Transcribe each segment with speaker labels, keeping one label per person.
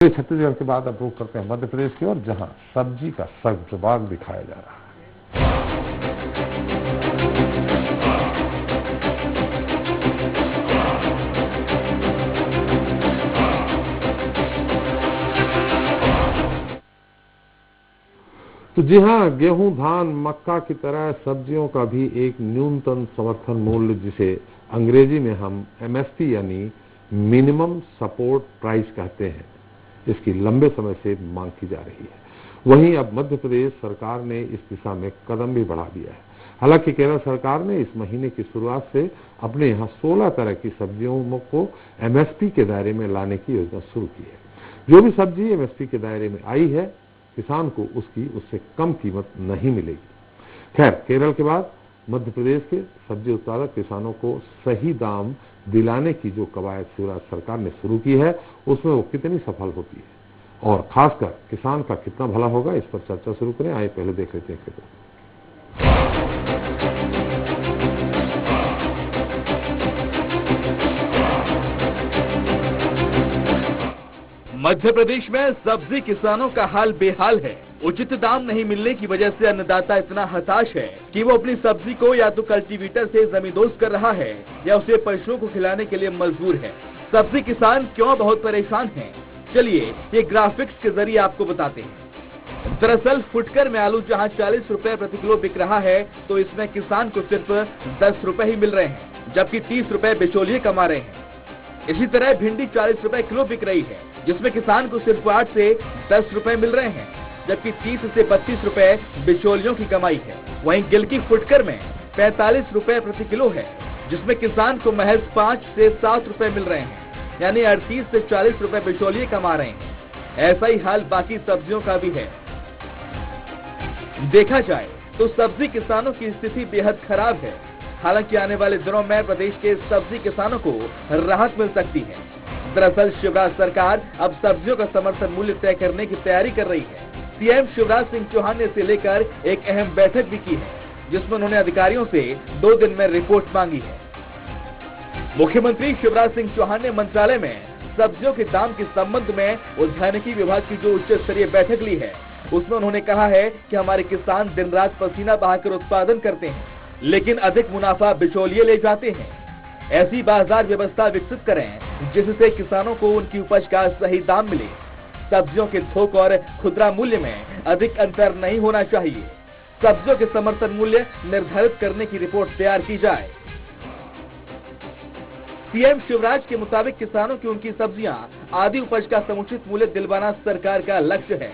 Speaker 1: छत्तीसगढ़ के बाद अब रुख करते हैं मध्य प्रदेश की ओर, जहां सब्जी का सर्वबाग दिखाया जा रहा है। तो जी हां, गेहूं, धान, मक्का की तरह सब्जियों का भी एक न्यूनतम समर्थन मूल्य, जिसे अंग्रेजी में हम MSP यानी मिनिमम सपोर्ट प्राइस कहते हैं, इसकी लंबे समय से मांग की जा रही है। वहीं अब मध्य प्रदेश सरकार ने इस दिशा में कदम भी बढ़ा दिया है। हालांकि केरल सरकार ने इस महीने की शुरुआत से अपने यहाँ 16 तरह की सब्जियों को MSP के दायरे में लाने की योजना शुरू की है। जो भी सब्जी MSP के दायरे में आई है, किसान को उससे कम कीमत नहीं मिलेगी। खैर, केरल के बाद मध्य प्रदेश के सब्जी उत्पादक किसानों को सही दाम दिलाने की जो कवायद शिवराज सरकार ने शुरू की है, उसमें वो कितनी सफल होती है और खासकर किसान का कितना भला होगा, इस पर चर्चा शुरू करें। आइए पहले देख लेते हैं खबरें।
Speaker 2: मध्य प्रदेश में सब्जी किसानों का हाल बेहाल है। उचित दाम नहीं मिलने की वजह से अन्नदाता इतना हताश है कि वो अपनी सब्जी को या तो कल्टीवेटर से जमींदोज कर रहा है या उसे पशुओं को खिलाने के लिए मजबूर है। सब्जी किसान क्यों बहुत परेशान हैं? चलिए ये ग्राफिक्स के जरिए आपको बताते हैं। दरअसल फुटकर में आलू जहां 40 रुपए प्रति किलो बिक रहा है, तो इसमें किसान को सिर्फ 10 रुपए ही मिल रहे हैं, जबकि 30 रुपए बिचौलिए कमा रहे हैं। इसी तरह भिंडी 40 रुपए किलो बिक रही है, जिसमें किसान को सिर्फ 8 से 10 रुपए मिल रहे हैं, जबकि 30 से 32 रुपए बिचौलियों की कमाई है। वहीं गिलकी फुटकर में 45 रुपए प्रति किलो है, जिसमें किसान को महज 5 से 7 रुपए मिल रहे हैं, यानी 38 से 40 रुपए बिचौलिए कमा रहे हैं। ऐसा ही हाल बाकी सब्जियों का भी है। देखा जाए तो सब्जी किसानों की स्थिति बेहद खराब है। हालांकि आने वाले दिनों में प्रदेश के सब्जी किसानों को राहत मिल सकती है। दरअसल शिवराज सरकार अब सब्जियों का समर्थन मूल्य तय करने की तैयारी कर रही है। सीएम शिवराज सिंह चौहान ने इसे लेकर एक अहम बैठक भी की है, जिसमें उन्होंने अधिकारियों से 2 दिन में रिपोर्ट मांगी है। मुख्यमंत्री शिवराज सिंह चौहान ने मंत्रालय में सब्जियों के दाम के संबंध में उद्यानिकी विभाग की जो उच्च स्तरीय बैठक ली है, उसमें उन्होंने कहा है कि हमारे किसान दिन रात पसीना बहाकर उत्पादन करते हैं, लेकिन अधिक मुनाफा बिचौलिए ले जाते हैं। ऐसी बाजार व्यवस्था विकसित करें जिससे किसानों को उनकी उपज का सही दाम मिले। सब्जियों के थोक और खुदरा मूल्य में अधिक अंतर नहीं होना चाहिए। सब्जियों के समर्थन मूल्य निर्धारित करने की रिपोर्ट तैयार की जाए। सीएम शिवराज के मुताबिक किसानों की उनकी सब्जियां आदि उपज का समुचित मूल्य दिलवाना सरकार का लक्ष्य है।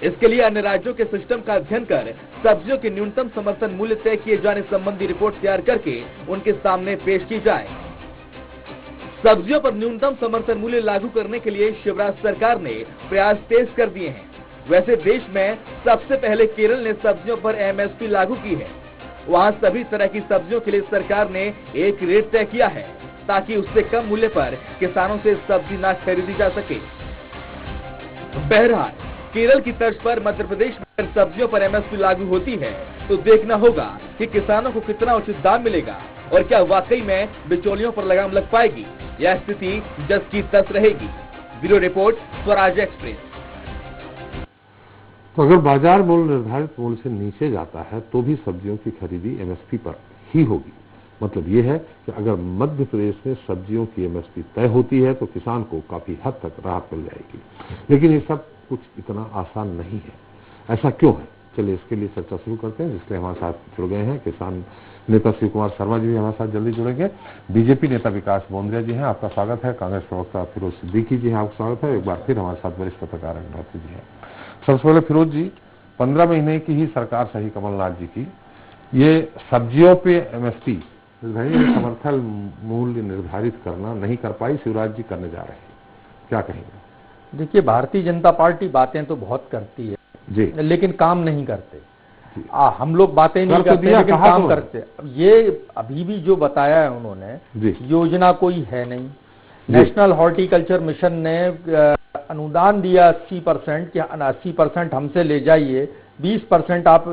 Speaker 2: इसके लिए अन्य राज्यों के सिस्टम का अध्ययन कर सब्जियों के न्यूनतम समर्थन मूल्य तय किए जाने संबंधी रिपोर्ट तैयार करके उनके सामने पेश की जाए। सब्जियों पर न्यूनतम समर्थन मूल्य लागू करने के लिए शिवराज सरकार ने प्रयास तेज कर दिए हैं। वैसे देश में सबसे पहले केरल ने सब्जियों पर MSP लागू की है। वहां सभी तरह की सब्जियों के लिए सरकार ने एक रेट तय किया है, ताकि उससे कम मूल्य पर किसानों से सब्जी न खरीदी जा सके। बहरहाल केरल की तर्ज पर मध्य प्रदेश में सब्जियों पर MSP लागू होती है, तो देखना होगा कि किसानों को कितना उचित दाम मिलेगा और क्या वाकई में बिचौलियों पर लगाम लग पाएगी या स्थिति जस की तस रहेगी। Bureau report, Swaraj express.
Speaker 1: तो अगर बाजार मूल्य निर्धारित मूल्य से नीचे जाता है, तो भी सब्जियों की खरीदी MSP पर ही होगी। मतलब ये है कि अगर मध्य प्रदेश में सब्जियों की MSP तय होती है, तो किसान को काफी हद तक राहत मिल जाएगी। लेकिन ये सब कुछ इतना आसान नहीं है। ऐसा क्यों है? चलिए इसके लिए चर्चा शुरू करते हैं, जिसके हमारे साथ जुड़ गए हैं किसान नेता शिव कुमार शर्मा जी भी हमारे साथ जल्दी जुड़ेंगे। बीजेपी नेता विकास बोंद्रिया जी हैं, आपका स्वागत है। कांग्रेस प्रवक्ता फिरोज सिद्दीकी जी हैं, आपका स्वागत है। एक बार फिर हमारे साथ वरिष्ठ पत्रकार रघुनाथ जी हैं। सबसे पहले फिरोज जी, 15 महीने की ही सरकार सही कमलनाथ जी की, ये सब्जियों पे MSP समर्थन मूल्य निर्धारित करना नहीं कर पाई, शिवराज जी करने जा रहे हैं, क्या कहेंगे?
Speaker 3: देखिए, भारतीय जनता पार्टी बातें तो बहुत करती है
Speaker 1: जी,
Speaker 3: लेकिन काम नहीं करते। हम लोग बातें नहीं करते लेकिन काम करते। ये अभी भी जो बताया है उन्होंने, योजना कोई है नहीं। नेशनल हॉर्टिकल्चर मिशन ने अनुदान दिया 80% कि 80% हमसे ले जाइए, 20% आप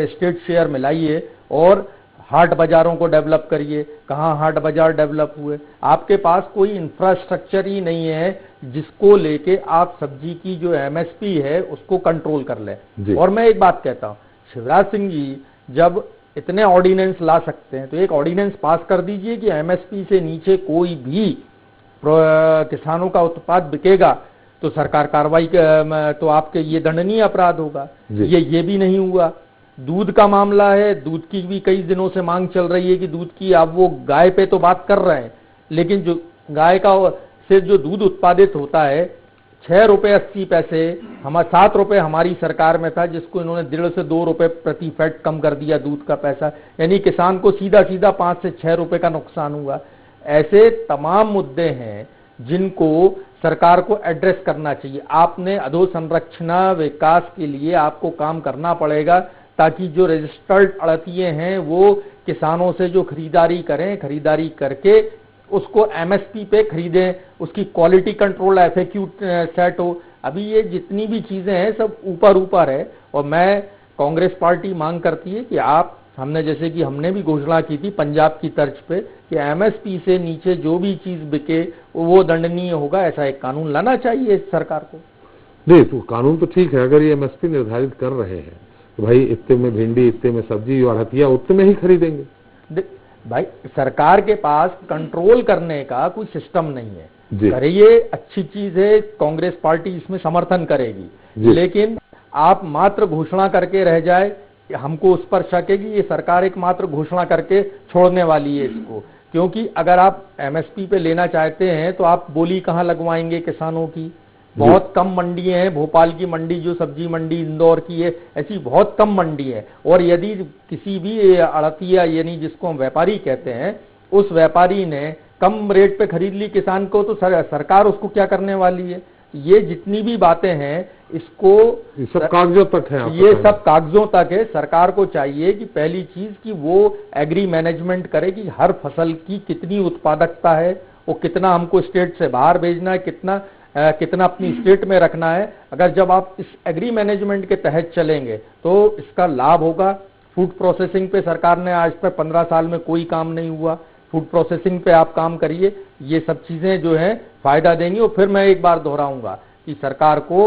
Speaker 3: स्टेट शेयर में लाइए और हाट बाजारों को डेवलप करिए। कहाँ हाट बाजार डेवलप हुए? आपके पास कोई इंफ्रास्ट्रक्चर ही नहीं है जिसको लेके आप सब्जी की जो एमएसपी है उसको कंट्रोल कर लें। और मैं एक बात कहता हूं, शिवराज सिंह जी जब इतने ऑर्डिनेंस ला सकते हैं तो एक ऑर्डिनेंस पास कर दीजिए कि एमएसपी से नीचे कोई भी किसानों का उत्पाद बिकेगा तो सरकार कार्रवाई, तो आपके ये दंडनीय अपराध होगा। ये भी नहीं हुआ। दूध का मामला है, दूध की भी कई दिनों से मांग चल रही है कि दूध की, अब वो गाय पे तो बात कर रहे हैं, लेकिन जो गाय का से जो दूध उत्पादित होता है 6 रुपए 80 पैसे, 7 रुपए हमारी सरकार में था, जिसको इन्होंने 1.5 से 2 रुपए प्रति फैट कम कर दिया दूध का पैसा, यानी किसान को सीधा सीधा 5 से 6 रुपए का नुकसान हुआ। ऐसे तमाम मुद्दे हैं जिनको सरकार को एड्रेस करना चाहिए। आपने अधोसंरचना विकास के लिए आपको काम करना पड़ेगा ताकि जो रजिस्टर्ड अड़तिये हैं वो किसानों से जो खरीदारी करें, खरीदारी करके उसको एमएसपी पे खरीदें, उसकी क्वालिटी कंट्रोल एफएक्यू सेट हो। अभी ये जितनी भी चीजें हैं सब ऊपर है, और मैं कांग्रेस पार्टी मांग करती है कि आप, हमने जैसे कि हमने भी घोषणा की थी पंजाब की तर्ज पे कि एमएसपी से नीचे जो भी चीज बिके वो दंडनीय होगा, ऐसा एक कानून लाना चाहिए इस सरकार को।
Speaker 1: नहीं तो कानून तो ठीक है, अगर ये एमएसपी निर्धारित कर रहे हैं तो भाई इतने में भिंडी, इतने में सब्जी और हथिया उतने में ही खरीदेंगे।
Speaker 3: भाई सरकार के पास कंट्रोल करने का कोई सिस्टम नहीं है। करिए, अच्छी चीज है, कांग्रेस पार्टी इसमें समर्थन करेगी, लेकिन आप मात्र घोषणा करके रह जाए, हमको उस पर शक है कि ये सरकार एक मात्र घोषणा करके छोड़ने वाली है इसको। क्योंकि अगर आप एमएसपी पे लेना चाहते हैं तो आप बोली कहां लगवाएंगे किसानों की? बहुत कम मंडी हैं, भोपाल की मंडी जो सब्जी मंडी इंदौर की है, ऐसी बहुत कम मंडी है। और यदि किसी भी अड़तिया यानी जिसको हम व्यापारी कहते हैं, उस व्यापारी ने कम रेट पे खरीद ली किसान को, तो सरकार उसको क्या करने वाली है? ये जितनी भी बातें हैं इसको,
Speaker 1: ये सब कागजों तक है,
Speaker 3: ये सब कागजों तक है। सरकार को चाहिए कि पहली चीज कि वो एग्री मैनेजमेंट करे कि हर फसल की कितनी उत्पादकता है, वो कितना हमको स्टेट से बाहर भेजना है, कितना अपनी स्टेट में रखना है। अगर जब आप इस एग्री मैनेजमेंट के तहत चलेंगे तो इसका लाभ होगा। फूड प्रोसेसिंग पे सरकार ने आज तक 15 साल में कोई काम नहीं हुआ, फूड प्रोसेसिंग पे आप काम करिए, ये सब चीजें जो है फायदा देंगी। और फिर मैं एक बार दोहराऊंगा कि सरकार को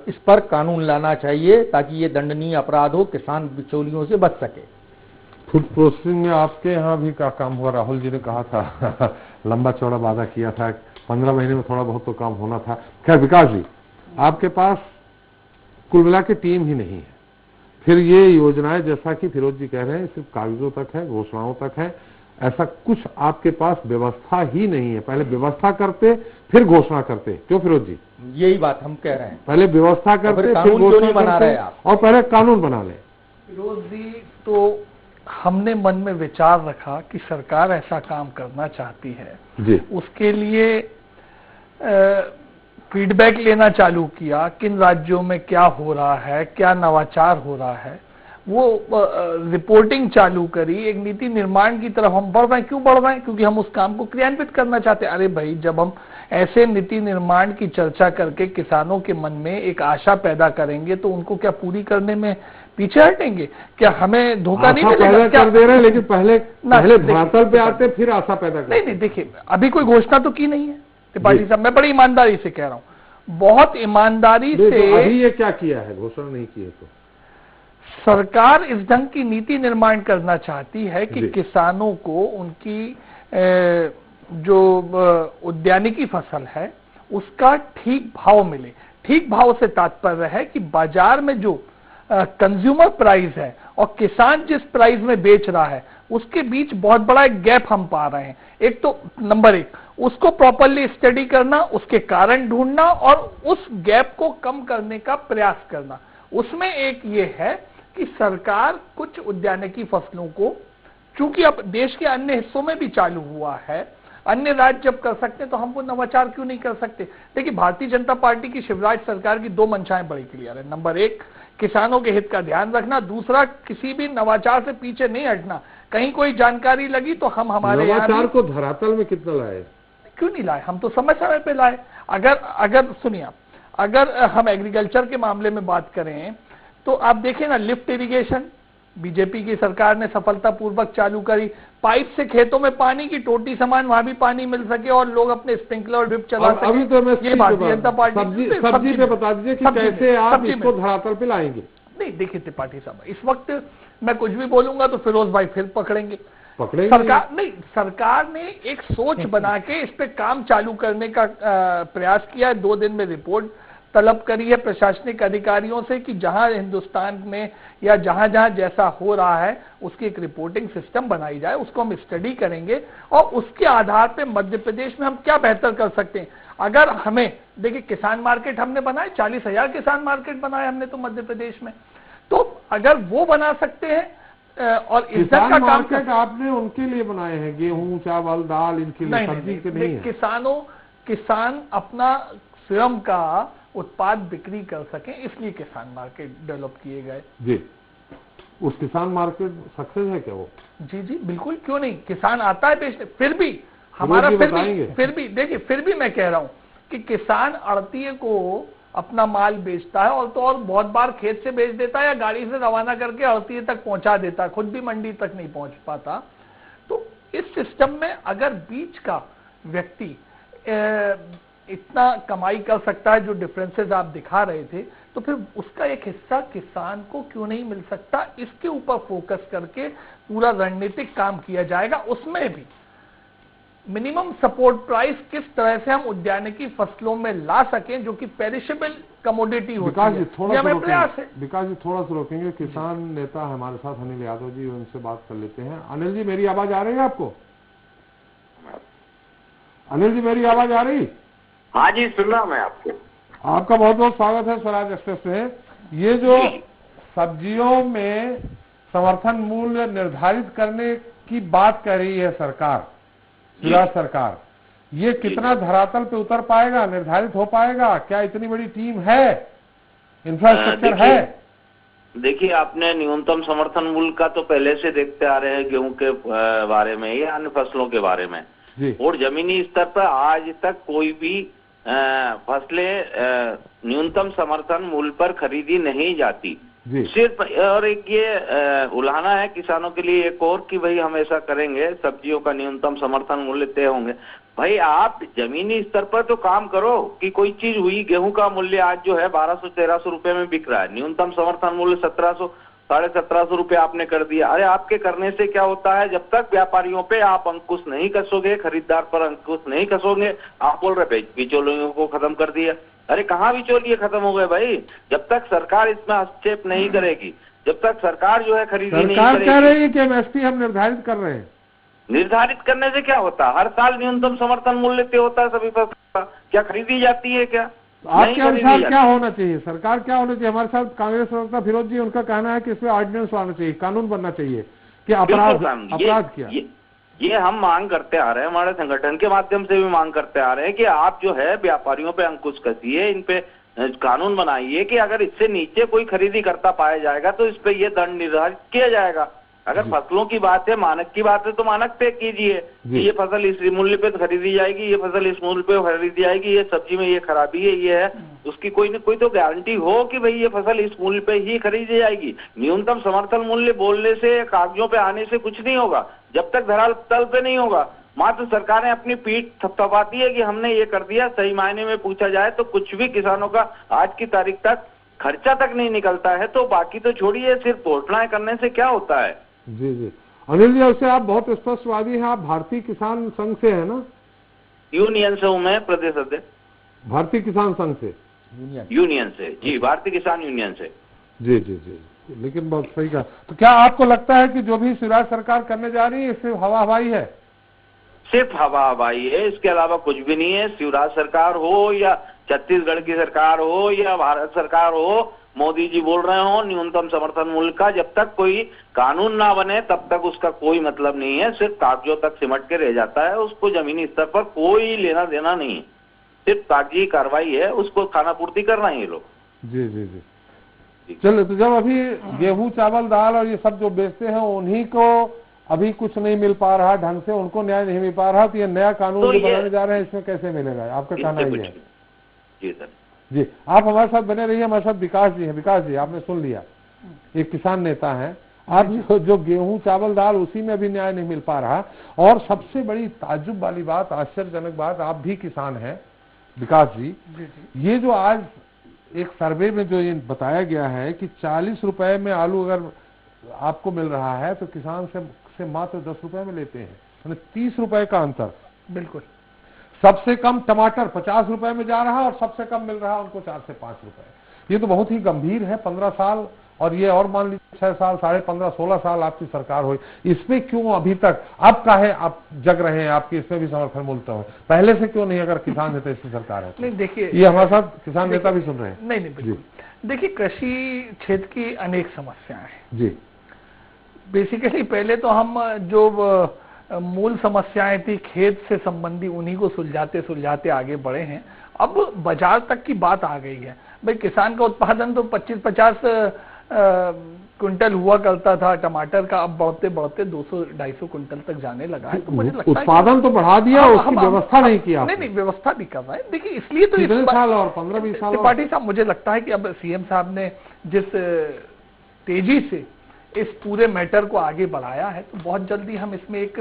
Speaker 3: इस पर कानून लाना चाहिए ताकि ये दंडनीय अपराध हो, किसान बिचौलियों से बच सके।
Speaker 1: फूड प्रोसेसिंग में आपके यहाँ भी क्या काम हुआ? राहुल जी ने कहा था लंबा चौड़ा वादा किया था, 15 महीने में थोड़ा बहुत तो काम होना था। खैर विकास जी, आपके पास कुल मिला के टीम ही नहीं है, फिर ये योजनाएं जैसा कि फिरोज जी कह रहे हैं सिर्फ कागजों तक है, घोषणाओं तक है, ऐसा कुछ आपके पास व्यवस्था ही नहीं है। पहले व्यवस्था करते फिर घोषणा करते, क्यों फिरोज जी?
Speaker 3: यही बात हम कह रहे हैं,
Speaker 1: पहले व्यवस्था करते फिर घोषणा बना रहे आप, और पहले कानून बना ले।
Speaker 4: फिरोज जी, तो हमने मन में विचार रखा कि सरकार ऐसा काम करना चाहती है
Speaker 1: जी, उसके
Speaker 4: लिए फीडबैक लेना चालू किया, किन राज्यों में क्या हो रहा है, क्या नवाचार हो रहा है, वो रिपोर्टिंग चालू करी। एक नीति निर्माण की तरफ हम बढ़ रहे हैं। क्यों बढ़ रहे हैं? क्योंकि हम उस काम को क्रियान्वित करना चाहते हैं। अरे भाई, जब हम ऐसे नीति निर्माण की चर्चा करके किसानों के मन में एक आशा पैदा करेंगे तो उनको क्या पूरी करने में पीछे हटेंगे? क्या हमें धोखा नहीं मिलेगा?
Speaker 1: क्या कर दे रहे हैं, लेकिन पहले धरातल पे आते फिर आशा पैदा करते।
Speaker 4: नहीं, देखिए, अभी कोई घोषणा तो की नहीं है त्रिपाठी साहब, मैं बड़ी ईमानदारी से कह रहा हूं, बहुत ईमानदारी से।
Speaker 1: तो अभी ये क्या किया है? घोषणा नहीं की है तो
Speaker 4: सरकार इस ढंग की नीति निर्माण करना चाहती है कि किसानों को उनकी जो उद्यानिकी फसल है उसका ठीक भाव मिले। ठीक भाव से तात्पर्य है कि बाजार में जो कंज्यूमर प्राइस है और किसान जिस प्राइस में बेच रहा है उसके बीच बहुत बड़ा एक गैप हम पा रहे हैं। एक तो नंबर 1 उसको प्रॉपरली स्टडी करना, उसके कारण ढूंढना और उस गैप को कम करने का प्रयास करना। उसमें एक ये है कि सरकार कुछ उद्यानिकी फसलों को, चूंकि अब देश के अन्य हिस्सों में भी चालू हुआ है, अन्य राज्य जब कर सकते हैं तो हम वो नवाचार क्यों नहीं कर सकते? देखिए, भारतीय जनता पार्टी की शिवराज सरकार की 2 मंशाएं बड़ी क्लियर है। नंबर 1 किसानों के हित का ध्यान रखना, दूसरा किसी भी नवाचार से पीछे नहीं हटना। कहीं कोई जानकारी लगी तो हम हमारे
Speaker 1: नवाचार को धरातल में कितना लाए?
Speaker 4: क्यों नहीं लाए? हम तो समय समय पे लाए। अगर सुनिए, अगर हम एग्रीकल्चर के मामले में बात करें तो आप देखें ना, लिफ्ट इरिगेशन बीजेपी की सरकार ने सफलतापूर्वक चालू करी। पाइप से खेतों में पानी की टोटी समान वहां भी पानी मिल सके और लोग अपने स्प्रिंकलर और ड्रिप चला सके।
Speaker 1: अभी तो मैं
Speaker 4: ये भारतीय जनता पार्टी
Speaker 1: सब्जी पे बता दीजिए कि कैसे आप इसको धरातल पे लाएंगे।
Speaker 4: नहीं देखिए त्रिपाठी साहब, इस वक्त मैं कुछ भी बोलूंगा तो फिरोज भाई फिर पकड़ेंगे। सरकार ने एक सोच बना के इस पे काम चालू करने का प्रयास किया है। 2 दिन में रिपोर्ट तलब करी है प्रशासनिक अधिकारियों से कि जहां हिंदुस्तान में या जहां जहां जैसा हो रहा है उसकी एक रिपोर्टिंग सिस्टम बनाई जाए, उसको हम स्टडी करेंगे और उसके आधार पे मध्य प्रदेश में हम क्या बेहतर कर सकते हैं। अगर हमें देखिए किसान मार्केट हमने बनाए, 40,000 किसान मार्केट बनाए हमने तो मध्य प्रदेश में, तो अगर वो बना सकते हैं और इज्जत का
Speaker 1: मार्केट आपने उनके लिए बनाए हैं, गेहूं चावल दाल इनके लिए, सब्जी के नहीं है।
Speaker 4: किसान अपना स्वयं का उत्पाद बिक्री कर सकें इसलिए किसान मार्केट डेवलप किए गए।
Speaker 1: जी, उस किसान मार्केट सक्सेस है क्या वो?
Speaker 4: जी जी बिल्कुल, क्यों नहीं, किसान आता है बेचने। फिर भी हमारा फिर भी देखिए, फिर भी मैं कह रहा हूं कि किसान आड़तीये को अपना माल बेचता है और तो और बहुत बार खेत से बेच देता है या गाड़ी से रवाना करके आड़तीये तक पहुंचा देता है, खुद भी मंडी तक नहीं पहुंच पाता। तो इस सिस्टम में अगर बीच का व्यक्ति इतना कमाई कर सकता है जो डिफरेंसेस आप दिखा रहे थे, तो फिर उसका एक हिस्सा किसान को क्यों नहीं मिल सकता। इसके ऊपर फोकस करके पूरा रणनीतिक काम किया जाएगा। उसमें भी मिनिमम सपोर्ट प्राइस किस तरह से हम उद्यानिकी फसलों में ला सकें जो कि पेरिशेबल कमोडिटी होती है, ये हमें प्रयास है।
Speaker 1: विकास जी थोड़ा सा रोकेंगे, किसान नेता हमारे साथ अनिल यादव जी, उनसे बात कर लेते हैं। अनिल जी मेरी आवाज आ रही है आपको? अनिल जी मेरी आवाज आ रही?
Speaker 5: हाँ जी सुन रहा मैं आपको।
Speaker 1: आपका बहुत बहुत स्वागत है स्वराज एक्सप्रेस में। ये जो सब्जियों में समर्थन मूल्य निर्धारित करने की बात कर रही है सरकार, शिवराज सरकार, ये कितना धरातल पे उतर पाएगा, निर्धारित हो पाएगा? क्या इतनी बड़ी टीम है, इंफ्रास्ट्रक्चर है?
Speaker 5: देखिए आपने न्यूनतम समर्थन मूल्य का तो पहले से देखते आ रहे हैं गेहूं के बारे में या अन्य फसलों के बारे में, और जमीनी स्तर पर आज तक कोई भी फसलें न्यूनतम समर्थन मूल्य पर खरीदी नहीं जाती। सिर्फ और एक ये उलाहना है किसानों के लिए एक और कि भाई हम ऐसा करेंगे, सब्जियों का न्यूनतम समर्थन मूल्य तय होंगे। भाई आप जमीनी स्तर पर तो काम करो कि कोई चीज हुई। गेहूं का मूल्य आज जो है 1200-1300 रुपए में बिक रहा है, न्यूनतम समर्थन मूल्य 1700-1750 रुपए आपने कर दिया। अरे आपके करने से क्या होता है, जब तक व्यापारियों पे आप अंकुश नहीं कसोगे, खरीदार पर अंकुश नहीं कसोगे, आप बोल रहे बिचौलियों को खत्म कर दिया। अरे कहाँ बिचौलिए खत्म हो गए भाई? जब तक सरकार इसमें हस्तक्षेप नहीं करेगी, जब तक सरकार जो है खरीदी नहीं करेगी।
Speaker 1: सरकार कह रही है कि एमएसपी हम निर्धारित कर रहे हैं।
Speaker 5: निर्धारित करने से क्या होता है? हर साल न्यूनतम समर्थन मूल्य तय होता है सभी फसल का, क्या खरीदी जाती है क्या?
Speaker 1: आपके अनुसार क्या होना चाहिए? सरकार क्या होना चाहिए? हमारे साथ कांग्रेस नेता फिरोज जी, उनका कहना है कि इसमें ऑर्डिनेंस लाना चाहिए, कानून बनना चाहिए कि अपराध क्या।
Speaker 5: ये हम मांग करते आ रहे हैं, हमारे संगठन के माध्यम से भी मांग करते आ रहे हैं कि आप जो है व्यापारियों पे अंकुश कसिए, इन पे कानून बनाइए कि अगर इससे नीचे कोई खरीदी करता पाया जाएगा तो इस पे ये दंड निर्धारित किया जाएगा। अगर फसलों की बात है, मानक की बात है, तो मानक तय कीजिए कि ये फसल इस मूल्य पे खरीदी जाएगी, ये फसल इस मूल्य पे खरीदी जाएगी, ये सब्जी में ये खराबी है, ये है, उसकी कोई न कोई तो गारंटी हो कि भाई ये फसल इस मूल्य पे ही खरीदी जाएगी। न्यूनतम समर्थन मूल्य बोलने से, कागजों पे आने से कुछ नहीं होगा जब तक धरातल पे नहीं होगा। मात्र सरकारें अपनी पीठ थपथपाती है कि हमने ये कर दिया। सही मायने में पूछा जाए तो कुछ भी किसानों का आज की तारीख तक खर्चा तक नहीं निकलता है, तो बाकी तो छोड़िए, सिर्फ घोषणाएं करने से क्या होता है।
Speaker 1: जी जी अनिल जी, वैसे आप बहुत स्पष्टवादी हैं। आप भारतीय किसान संघ से है ना?
Speaker 5: यूनियन से हूं मैं, प्रदेश अध्यक्ष।
Speaker 1: भारतीय किसान संघ से?
Speaker 5: यूनियन से जी, भारतीय किसान यूनियन से।
Speaker 1: जी जी जी, लेकिन बहुत सही कहा। तो क्या आपको लगता है कि जो भी शिवराज सरकार करने जा रही है सिर्फ हवा हवाई है?
Speaker 5: सिर्फ हवा हवाई है, इसके अलावा कुछ भी नहीं है। शिवराज सरकार हो या छत्तीसगढ़ की सरकार हो या भारत सरकार हो, मोदी जी बोल रहे हो न्यूनतम समर्थन मूल्य का, जब तक कोई कानून ना बने तब तक उसका कोई मतलब नहीं है। सिर्फ कागजों तक सिमट के रह जाता है, उसको जमीनी स्तर पर कोई लेना देना नहीं है। सिर्फ कागजी कार्रवाई है, उसको खाना पूर्ति करना है ये लोग।
Speaker 1: जी जी जी, चलो। तो जब अभी गेहूं चावल दाल और ये सब जो बेचते हैं उन्हीं को अभी कुछ नहीं मिल पा रहा ढंग से, उनको न्याय नहीं मिल पा रहा, तो ये नया कानून जो बनाने जा रहे हैं इसमें कैसे मिलेगा? आपका कहना ही है।
Speaker 5: जी सर
Speaker 1: जी, आप हमारे साथ बने रहिए। हमारे साथ विकास जी हैं। विकास जी, आपने सुन लिया, एक किसान नेता हैं। आज जो गेहूं चावल दाल उसी में भी न्याय नहीं मिल पा रहा। और सबसे बड़ी ताज्जुब वाली बात, आश्चर्यजनक बात, आप भी किसान हैं विकास जी, ये जो आज एक सर्वे में जो ये बताया गया है कि 40 रुपए में आलू अगर आपको मिल रहा है तो किसान से मात्र 10 रुपए में लेते हैं, यानी 30 रुपए का अंतर।
Speaker 4: बिल्कुल।
Speaker 1: सबसे कम टमाटर 50 रुपए में जा रहा है और सबसे कम मिल रहा है उनको 4 से 5 रुपए। ये तो बहुत ही गंभीर है। 15 साल और ये और मान लीजिए 6 साल, 15.5, 16 साल आपकी सरकार हुई, इसमें क्यों अभी तक अब काहे आप जग रहे हैं आपकी इसमें भी समर्थन मूल्य है, पहले से क्यों नहीं? अगर किसान नेता इसकी सरकार है
Speaker 4: नहीं, देखिए
Speaker 1: ये हमारे साथ किसान नेता भी सुन रहे हैं।
Speaker 4: नहीं बिल्कुल। देखिए, कृषि क्षेत्र की अनेक समस्याएं हैं
Speaker 1: जी।
Speaker 4: बेसिकली पहले तो हम जो मूल समस्याएं थी खेत से संबंधी, उन्हीं को सुलझाते सुलझाते आगे बढ़े हैं। अब बाजार तक की बात आ गई है। भाई, किसान का उत्पादन तो 25-50 क्विंटल हुआ करता था टमाटर का, अब बढ़ते बढ़ते 200-250 क्विंटल तक जाने लगा है। तो मुझे लगता है
Speaker 1: उत्पादन तो बढ़ा दिया, उसकी व्यवस्था नहीं किया।
Speaker 4: नहीं, व्यवस्था भी कर रहे हैं। देखिए, इसलिए तो
Speaker 1: कितने साल और 15-20 साल
Speaker 4: त्रिपाठी साहब, मुझे लगता है कि अब सीएम साहब ने जिस तेजी से इस पूरे मैटर को आगे बढ़ाया है, तो बहुत जल्दी हम इसमें एक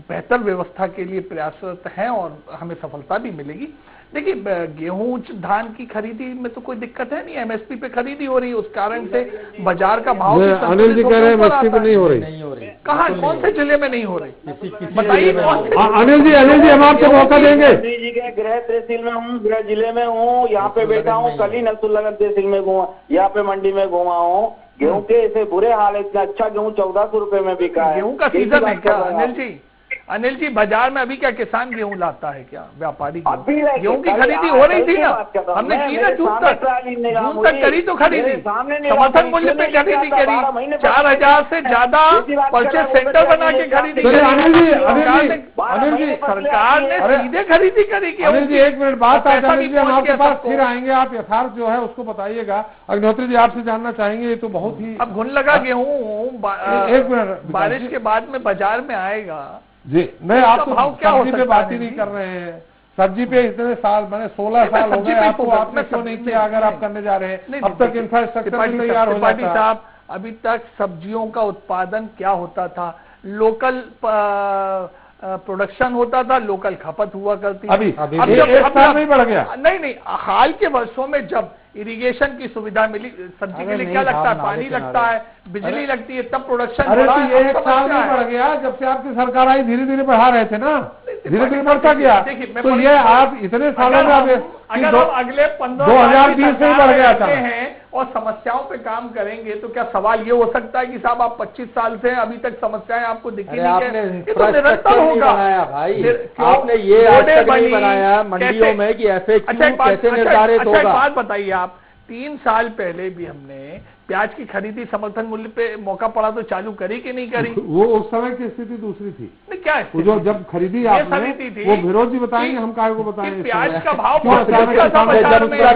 Speaker 4: बेहतर व्यवस्था के लिए प्रयासरत हैं और हमें सफलता भी मिलेगी। देखिए, गेहूं धान की खरीदी में तो कोई दिक्कत है नहीं, एमएसपी पे खरीदी हो रही है, उस कारण से बाजार का भाव
Speaker 1: अनिल जी कह रहे हैं एमएसपी पे नहीं हो रही।
Speaker 4: कहाँ, कौन से जिले में नहीं हो रही बताइए?
Speaker 1: अनिल जी हम आपको मौका देंगे।
Speaker 5: जी के गृह तहसील में हूँ, गृह जिले में हूँ, यहाँ पे बैठा हूँ, कल ही नसरुल्लागंज तहसील में घूमा, यहाँ पे मंडी में घूमा हूँ। गेहूं के ऐसे बुरे हाल है, इतना अच्छा गेहूं 1400 रुपए में बिका है।
Speaker 4: गेहूं का सीजन है क्या अनिल जी? बाजार में अभी क्या किसान गेहूं लाता है क्या? व्यापारी गेहूं की खरीदी हो रही थी ना, हमने की ना, जून तक करी तो खरीदी, समर्थन मूल्य पे खरीदी करी, 4000 से ज्यादा परचेज सेंटर बना के खरीदी करी सरकार ने, सीधे खरीदी करी।
Speaker 1: अनिल जी एक मिनट बात हम आपके पास फिर आएंगे, आप यथार्थ जो है उसको बताइएगा। अग्निहोत्री जी आपसे जानना चाहेंगे, ये तो बहुत ही
Speaker 4: अब घुन लगा गेहूं,
Speaker 1: एक मिनट,
Speaker 4: बारिश के बाद में बाजार में आएगा
Speaker 1: जी। नहीं, आप तो सब्जी पे बात ही नहीं कर रहे हैं। सब्जी पे इतने साल, मैंने 16 साल हो गए आपको, आपने क्यों नहीं किया? अगर आप करने जा रहे हैं, अब तक इंफ्रास्ट्रक्चर भी तैयार हो जाता।
Speaker 4: साहब, अभी तक सब्जियों का उत्पादन क्या होता था? लोकल प्रोडक्शन होता था, लोकल खपत हुआ करती।
Speaker 1: अभी एक साल में बढ़ गया।
Speaker 4: नहीं, हाल के वर्षों में जब इरिगेशन की सुविधा मिली, सब्जी के लिए क्या लगता है? पानी लगता है, बिजली लगती है, तब प्रोडक्शन।
Speaker 1: अरे तो ये एक साल में बढ़ गया, जब से आपकी सरकार आई धीरे धीरे बढ़ा रहे थे ना, धीरे धीरे बढ़ता गया। तो ये आप इतने सालों में
Speaker 4: अगर हम अगले
Speaker 1: 2020 में बढ़ गया था
Speaker 4: और समस्याओं पे काम करेंगे, तो क्या सवाल ये हो सकता है कि साहब आप 25 साल से अभी तक समस्याएं आपको दिखी नहीं है? ये तो निरंतर होगा
Speaker 3: भाई। आपने ये आज तक नहीं बनाया मंडियों में कि FAQ कैसे निर्धारित होगा?
Speaker 4: एक बात बताइए आप, 3 साल पहले भी हमने प्याज की खरीदी समर्थन मूल्य पे मौका पड़ा तो चालू करी कि नहीं करी?
Speaker 1: वो उस समय की स्थिति दूसरी थी।
Speaker 4: नहीं, क्या
Speaker 1: वो जो जब खरीदी आपने, वो विरोध जी बताएंगे, हम काहे को बताएंगे?
Speaker 4: प्याज का भाव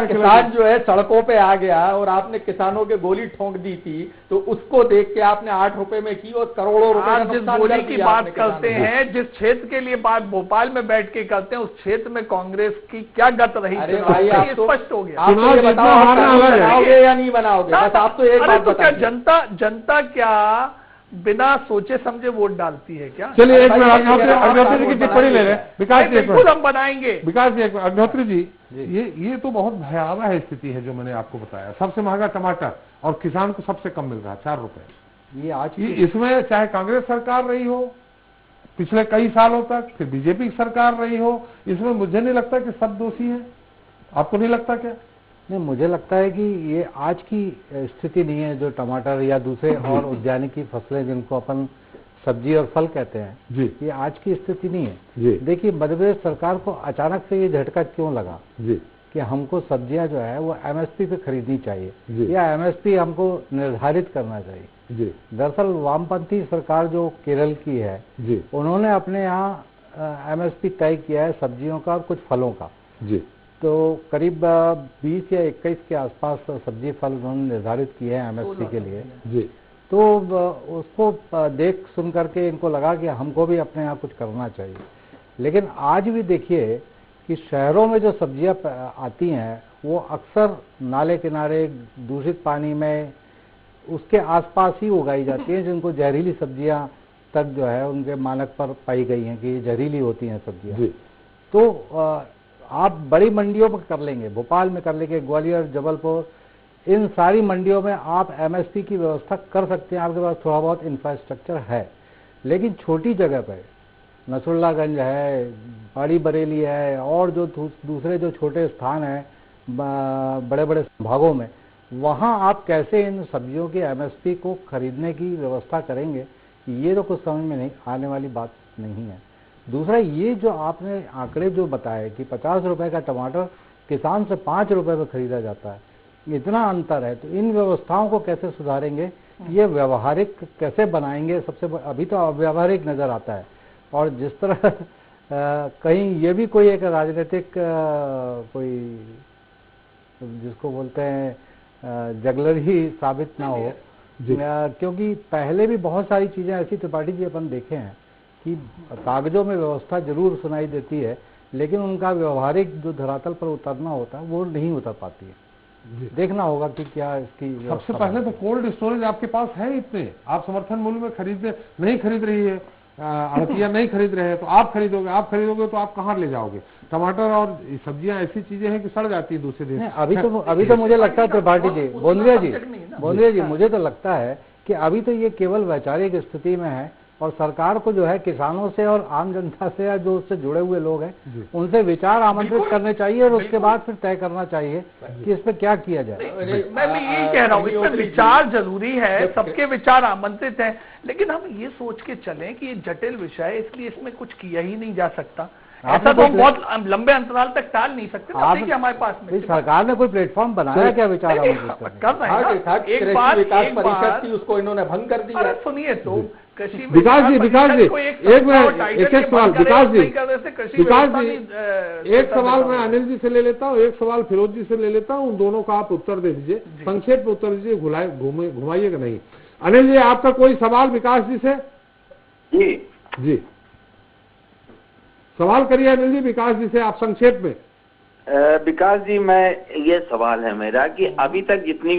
Speaker 3: किसान जो है सड़कों पे आ गया और आपने किसानों के गोली ठोंक दी थी, तो उसको देख के आपने 8 रुपए में की और करोड़ों रुपए
Speaker 4: जिस गोली की बात करते हैं, जिस क्षेत्र के लिए बात भोपाल में बैठ के करते हैं, उस क्षेत्र में कांग्रेस की क्या गत रही? स्पष्ट हो गया।
Speaker 3: बनाओगे या नहीं बनाओगे? बस आप तो एक बात
Speaker 4: क्या जनता क्या बिना सोचे समझे वोट डालती है क्या?
Speaker 1: चलिए एक मिनट, अग्निहोत्री जी की टिप्पणी ले रहे हैं। विकास जी
Speaker 4: बिल्कुल हम बनाएंगे।
Speaker 1: विकास जी, अग्निहोत्री जी, ये तो बहुत भयावह स्थिति है जो मैंने आपको बताया। सबसे महंगा टमाटर और किसान को सबसे कम मिल रहा है 4 रुपए।
Speaker 3: ये आज
Speaker 1: इसमें चाहे कांग्रेस सरकार रही हो पिछले कई सालों तक, फिर बीजेपी की सरकार रही हो, इसमें मुझे नहीं लगता कि सब दोषी हैं। आपको नहीं लगता क्या?
Speaker 6: नहीं, मुझे लगता है कि ये आज की स्थिति नहीं है जो टमाटर या दूसरे और उद्यानिकी फसलें जिनको अपन सब्जी और फल कहते हैं
Speaker 1: जी,
Speaker 6: ये आज की स्थिति नहीं है
Speaker 1: जी।
Speaker 6: देखिए, मध्य प्रदेश सरकार को अचानक से ये झटका क्यों लगा
Speaker 1: जी
Speaker 6: कि हमको सब्जियां जो है वो एमएसपी पे खरीदनी चाहिए
Speaker 1: जी,
Speaker 6: या एमएसपी हमको निर्धारित करना चाहिए
Speaker 1: जी।
Speaker 6: दरअसल वामपंथी सरकार जो केरल की है
Speaker 1: जी,
Speaker 6: उन्होंने अपने यहाँ एमएसपी तय किया है सब्जियों का और कुछ फलों का
Speaker 1: जी।
Speaker 6: तो करीब 20 या 21 के आसपास सब्जी फल उन्होंने निर्धारित किए हैं एमएसपी के लिए
Speaker 1: जी।
Speaker 6: तो उसको देख सुन करके इनको लगा कि हमको भी अपने यहाँ कुछ करना चाहिए। लेकिन आज भी देखिए कि शहरों में जो सब्जियां आती हैं वो अक्सर नाले किनारे दूषित पानी में उसके आसपास ही उगाई जाती हैं, जिनको जहरीली सब्जियां तक जो है उनके मानक पर पाई गई हैं कि ये जहरीली होती हैं सब्जियां। तो आप बड़ी मंडियों में कर लेंगे, भोपाल में कर लेंगे, ग्वालियर, जबलपुर, इन सारी मंडियों में आप एमएसपी की व्यवस्था कर सकते हैं, आपके पास थोड़ा बहुत इंफ्रास्ट्रक्चर है। लेकिन छोटी जगह पर नसरुल्लागंज है, बड़ी बरेली है, और जो दूसरे जो छोटे स्थान हैं बड़े बड़े संभागों में, वहाँ आप कैसे इन सब्जियों की एमएसपी को खरीदने की व्यवस्था करेंगे, ये तो कुछ समझ में नहीं आने वाली बात नहीं है। दूसरा, ये जो आपने आंकड़े जो बताए कि 50 रुपए का टमाटर किसान से 5 रुपए में खरीदा जाता है, इतना अंतर है, तो इन व्यवस्थाओं को कैसे सुधारेंगे, ये व्यवहारिक कैसे बनाएंगे, सबसे अभी तो अव्यवहारिक नजर आता है। और जिस तरह कहीं ये भी कोई एक राजनीतिक कोई जिसको बोलते हैं जगलर ही साबित ना हो, क्योंकि पहले भी बहुत सारी चीजें ऐसी त्रिपाठी जी अपन देखे हैं कि कागजों में व्यवस्था जरूर सुनाई देती है, लेकिन उनका व्यवहारिक जो धरातल पर उतरना होता है वो नहीं उतर पाती है। देखना होगा कि क्या इसकी
Speaker 1: सबसे पहले तो कोल्ड स्टोरेज आपके पास है इतने, आप समर्थन मूल्य में नहीं खरीद रही है, अड़तिया नहीं खरीद रहे हैं, तो आप खरीदोगे तो आप कहाँ ले जाओगे? टमाटर और सब्जियां ऐसी चीजें हैं कि सड़ जाती है दूसरे देश।
Speaker 6: अभी तो मुझे लगता है त्रिपाठी जी, बोंद्रिया जी, मुझे तो लगता है कि अभी तो ये केवल वैचारिक स्थिति में है, और सरकार को जो है किसानों से और आम जनता से या जो उससे जुड़े हुए लोग हैं उनसे विचार आमंत्रित करने चाहिए, और उसके बाद फिर तय करना चाहिए कि इस पे क्या किया जाए।
Speaker 4: मैं भी यही कह रहा हूँ, इसमें विचार जरूरी है, सबके विचार आमंत्रित हैं, लेकिन हम ये सोच के चलें कि ये जटिल विषय है, इसलिए इसमें कुछ किया ही नहीं जा सकता। ऐसा तो हम बहुत लंबे अंतराल तक टाल नहीं सकते। हमारे पास में
Speaker 6: सरकार ने कोई प्लेटफॉर्म बनाया क्या विचार
Speaker 4: कर रहे हैं? एक बात परिषद थी, उसको इन्होंने भंग कर दिया। सुनिए तो
Speaker 1: विकास जी एक मिनट, एक सवाल विकास जी एक सवाल मैं अनिल जी से ले लेता हूँ, एक सवाल फिरोज जी से ले लेता हूँ, उन दोनों का आप उत्तर दे दीजिए, संक्षेप में उत्तर दीजिए, घुमाइएगा नहीं। अनिल जी, आपका कोई सवाल विकास जी से? जी सवाल करिए अनिल जी, विकास जी से आप संक्षेप में।
Speaker 5: विकास जी, मैं ये सवाल है मेरा कि अभी तक जितनी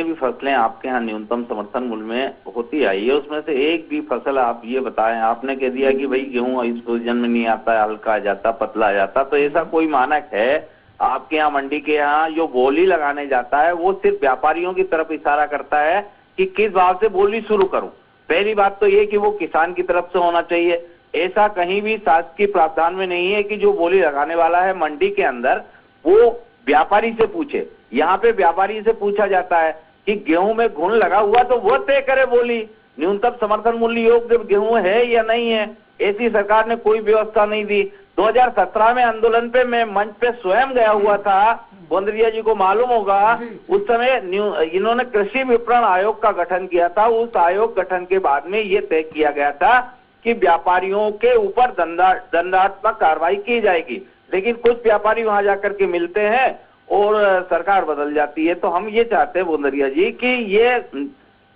Speaker 5: भी फसलें आपके यहाँ न्यूनतम समर्थन मूल्य में होती आई है, उसमें से एक भी फसल आप ये बताएं, आपने कह दिया कि भाई गेहूं इस पोजीशन में नहीं आता है, हल्का आ जाता, पतला आ जाता, तो ऐसा कोई मानक है आपके यहाँ मंडी के यहाँ? जो बोली लगाने जाता है वो सिर्फ व्यापारियों की तरफ इशारा करता है कि किस भाव से बोली शुरू करूं। पहली बात तो ये कि वो किसान की तरफ से होना चाहिए, ऐसा कहीं भी शासकीय प्रावधान में नहीं है कि जो बोली लगाने वाला है मंडी के अंदर वो व्यापारी से पूछे। यहाँ पे व्यापारी से पूछा जाता है कि गेहूं में घुन लगा हुआ तो वो तय करे बोली, न्यूनतम समर्थन मूल्य योग्य गेहूं है या नहीं है। ऐसी सरकार ने कोई व्यवस्था नहीं दी। 2017 में आंदोलन पे मैं मंच पे स्वयं गया हुआ था, बोंद्रिया जी को मालूम होगा, उस समय इन्होंने कृषि विपणन आयोग का गठन किया था। उस आयोग गठन के बाद में ये तय किया गया था कि व्यापारियों के ऊपर दंडात्मक कार्रवाई की जाएगी, लेकिन कुछ व्यापारी वहां जाकर के मिलते हैं और सरकार बदल जाती है। तो हम ये चाहते हैं बोंद्रिया जी कि ये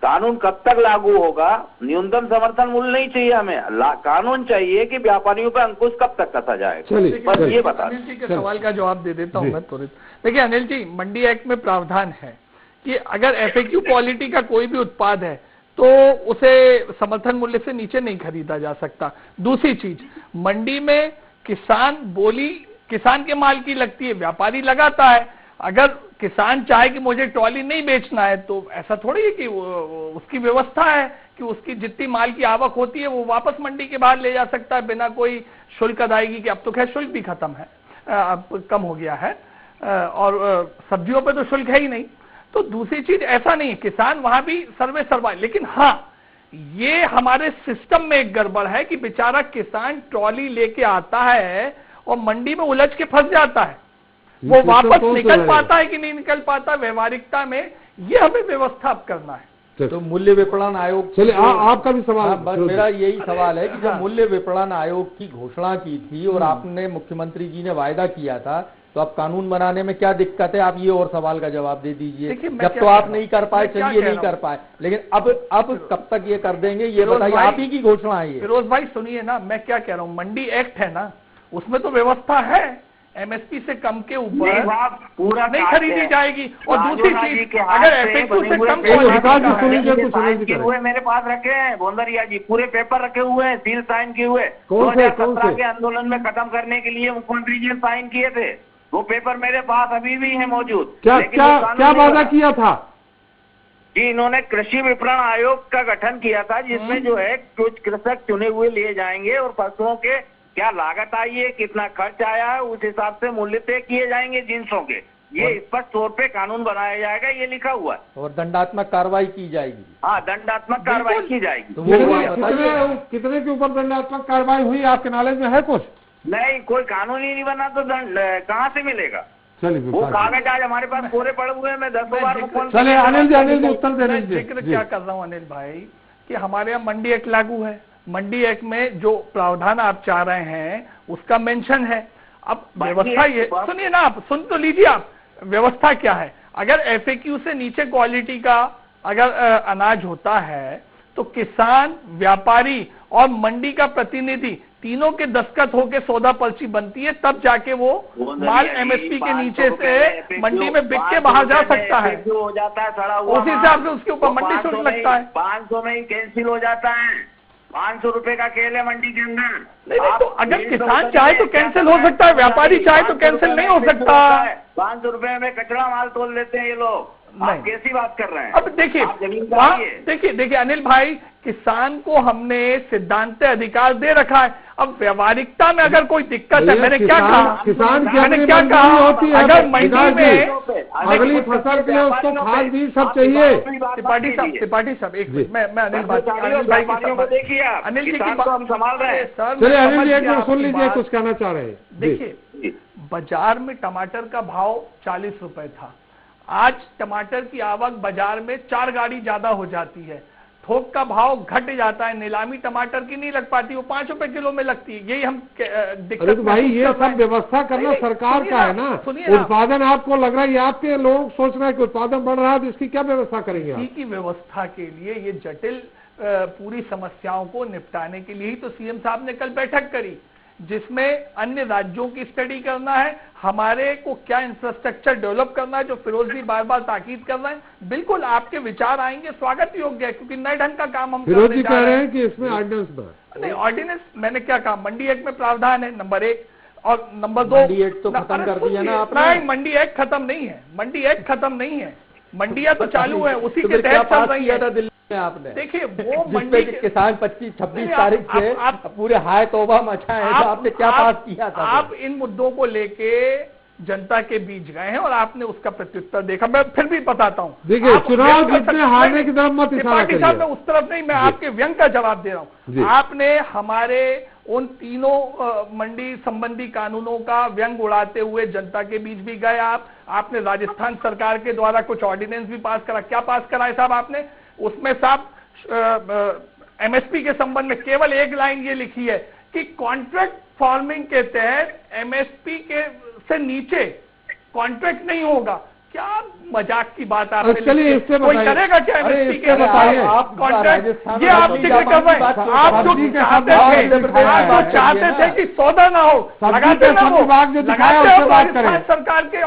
Speaker 5: कानून कब तक लागू होगा? न्यूनतम समर्थन मूल्य नहीं चाहिए हमें, कानून चाहिए कि व्यापारियों पर अंकुश कब तक कसा जाएगा। बस ये बता।
Speaker 4: अनिल जी के सवाल का जवाब दे देता हूँ मैं तुरंत। देखिए अनिल जी, मंडी एक्ट में प्रावधान है कि अगर एफएक्यू क्वालिटी का कोई भी उत्पाद है तो उसे समर्थन मूल्य से नीचे नहीं खरीदा जा सकता। दूसरी चीज, मंडी में बोली किसान के माल की लगती है, व्यापारी लगाता है। अगर किसान चाहे कि मुझे ट्रॉली नहीं बेचना है तो ऐसा थोड़ी है कि उसकी व्यवस्था है कि उसकी जितनी माल की आवक होती है वो वापस मंडी के बाहर ले जा सकता है बिना कोई शुल्क अदायगी के। अब तो खैर शुल्क भी खत्म है, अब कम हो गया है, और सब्जियों पे तो शुल्क है ही नहीं। तो दूसरी चीज, ऐसा नहीं है, किसान वहां भी सर्वे सर्वा, लेकिन हाँ ये हमारे सिस्टम में एक गड़बड़ है कि बेचारा किसान ट्रॉली लेके आता है और मंडी में उलझ के फंस जाता है, वो वापस निकल पाता है कि नहीं निकल पाता व्यवहारिकता में, ये हमें व्यवस्था करना है।
Speaker 3: तो मूल्य विपणन आयोग,
Speaker 1: चलिए आपका भी सवाल।
Speaker 3: बस मेरा यही सवाल है कि जब मूल्य विपणन आयोग की घोषणा की थी और आपने मुख्यमंत्री जी ने वायदा किया था, तो अब कानून बनाने में क्या दिक्कत है? आप ये और सवाल का जवाब दे दीजिए। जब तो आप नहीं कर पाए, चलिए नहीं कर पाए, लेकिन अब कब तक ये कर देंगे ये बताइए, आप ही की घोषणा है ये।
Speaker 4: फिरोज भाई सुनिए ना, मैं क्या कह रहा हूँ, मंडी एक्ट है ना, उसमें तो व्यवस्था है एमएसपी से कम के ऊपर
Speaker 5: पूरा
Speaker 4: नहीं खरीदी जाएगी। और दूसरी चीज, अगर एफएक्यू से कम
Speaker 5: हुए मेरे पास रखे हैं बोंदरिया जी, पूरे पेपर रखे हुए हैं, सील साइन किए हुए, 2017 के आंदोलन में खत्म करने के लिए मुख्यमंत्री जी ने साइन किए थे, वो पेपर मेरे पास अभी भी है मौजूद।
Speaker 1: क्या वादा किया था
Speaker 5: जी? इन्होंने कृषि विपणन आयोग का गठन किया था, जिसमें जो है कुछ कृषक चुने हुए लिए जाएंगे और फसलों के क्या लागत आई है, कितना खर्च आया है, उस हिसाब से मूल्य तय किए जाएंगे जिन्सों के। ये स्पष्ट तौर पे कानून बनाया जाएगा, ये लिखा हुआ है।
Speaker 3: और दंडात्मक कार्रवाई की जाएगी।
Speaker 5: हाँ, दंडात्मक कार्रवाई की जाएगी।
Speaker 1: तो कितने के ऊपर दंडात्मक कार्रवाई हुई, आपके नॉलेज में है कुछ?
Speaker 5: नहीं, कोई कानून ही नहीं बना तो दंड कहाँ से मिलेगा?
Speaker 1: चलिए,
Speaker 5: वो कागज आज हमारे पास पूरे पड़े हुए हैं, मैं 10 बार
Speaker 1: चलिए अनिल जी उत्तर दे दीजिए।
Speaker 4: जिक्र क्या कर रहा हूँ अनिल भाई कि हमारे यहाँ मंडी एक्ट लागू है, मंडी एक्ट में जो प्रावधान आप चाह रहे हैं उसका मेंशन है। अब व्यवस्था ये सुनिए ना, आप सुन तो लीजिए, आप व्यवस्था क्या है। अगर एफएक्यू से नीचे क्वालिटी का अगर अनाज होता है तो किसान, व्यापारी और मंडी का प्रतिनिधि तीनों के दस्तखत होके सौदा पर्ची बनती है, तब जाके वो माल एमएसपी के नीचे से मंडी में बिक के बाहर जा सकता है।
Speaker 5: हो जाता है सड़ा हुआ,
Speaker 4: उस हिसाब से उसके ऊपर मंडी शुल्क लगता है।
Speaker 5: 500 में ही कैंसिल हो जाता है। 500 रुपए का केल है मंडी के अंदर।
Speaker 4: नहीं, तो अगर किसान चाहे तो कैंसिल हो सकता है, व्यापारी चाहे तो कैंसिल नहीं हो सकता।
Speaker 5: 500 रुपए में कचरा माल तोल देते हैं ये लोग। आप कैसी बात कर रहे हैं?
Speaker 4: अब देखिए अनिल भाई, किसान को हमने सिद्धांत अधिकार दे रखा है। अब व्यवहारिकता में अगर कोई दिक्कत है, मैंने क्या कहा, मैंने क्या कहा, अगर मंडी में
Speaker 1: अगली फसल के लिए उसको खाद बीज सब चाहिए।
Speaker 4: त्रिपाठी साहब एक मिनट, मैं अनिल भाई
Speaker 5: को देखिए,
Speaker 4: अनिल जी
Speaker 5: की बात हम संभाल रहे हैं।
Speaker 1: चलिए अनिल जी एक मिनट सुन लीजिए, कुछ कहना चाह रहे हैं।
Speaker 4: देखिए, बाजार में टमाटर का भाव 40 रुपए था, आज टमाटर की आवक बाजार में 4 गाड़ी ज्यादा हो जाती है, थोक का भाव घट जाता है, नीलामी टमाटर की नहीं लग पाती, वो 5 रुपए किलो में लगती है। यही हम दिक्कत।
Speaker 1: अरे तो भाई ये सब व्यवस्था करना सरकार का है ना। उत्पादन आपको लग रहा है, आपके लोग सोच रहे हैं कि उत्पादन बढ़ रहा है, तो इसकी क्या व्यवस्था करेंगे?
Speaker 4: इसी की व्यवस्था के लिए, ये जटिल पूरी समस्याओं को निपटाने के लिए ही तो सीएम साहब ने कल बैठक करी, जिसमें अन्य राज्यों की स्टडी करना है, हमारे को क्या इंफ्रास्ट्रक्चर डेवलप करना है, जो फिरोज जी बार बार ताकीद कर रहे हैं। बिल्कुल आपके विचार आएंगे, स्वागत योग्य है, क्योंकि नए ढंग का काम हम
Speaker 1: फिरोज जी कह रहे हैं कि इसमें ऑर्डिनेंस
Speaker 4: नहीं, ऑर्डिनेंस मैंने क्या कहा, मंडी एक्ट में प्रावधान है नंबर 1, और नंबर 2
Speaker 3: मंडी एक्ट तो खत्म कर दिया ना आपने।
Speaker 4: मंडी एक्ट खत्म नहीं है, मंडी एक्ट खत्म नहीं है, मंडियां तो चालू है, उसी के तहत चल रही है।
Speaker 3: दिल्ली में आपने
Speaker 4: देखिए वो मंडी
Speaker 3: किसान 25-26 तारीख से आप पूरे हाय तौबा मचा है, तो आपने क्या पास किया था?
Speaker 4: आप इन मुद्दों को लेके जनता के बीच गए हैं और आपने उसका प्रत्युत्तर देखा। मैं फिर भी बताता हूँ,
Speaker 1: देखिए चुनाव जीतने हारने की तरफ मत इशारा करिए।
Speaker 4: मैं उस तरफ नहीं, मैं आपके व्यंग का जवाब दे रहा हूँ। आपने हमारे उन तीनों मंडी संबंधी कानूनों का व्यंग उड़ाते हुए जनता के बीच भी गए। आपने राजस्थान सरकार के द्वारा कुछ ऑर्डिनेंस भी पास करा। क्या पास कराए साहब आपने? उसमें साहब एमएसपी के संबंध में केवल एक लाइन ये लिखी है कि कॉन्ट्रैक्ट फार्मिंग के तहत एमएसपी के से नीचे कॉन्ट्रैक्ट नहीं होगा। क्या मजाक की बात आपने कोई करेगा क्या एमएसपी के? आप कॉन्ट्रैक्ट, ये आप जिक्र कर रहे हैं, आप जो चाहते थे कि सौदा ना हो, लगाते ना हो, राजस्थान सरकार के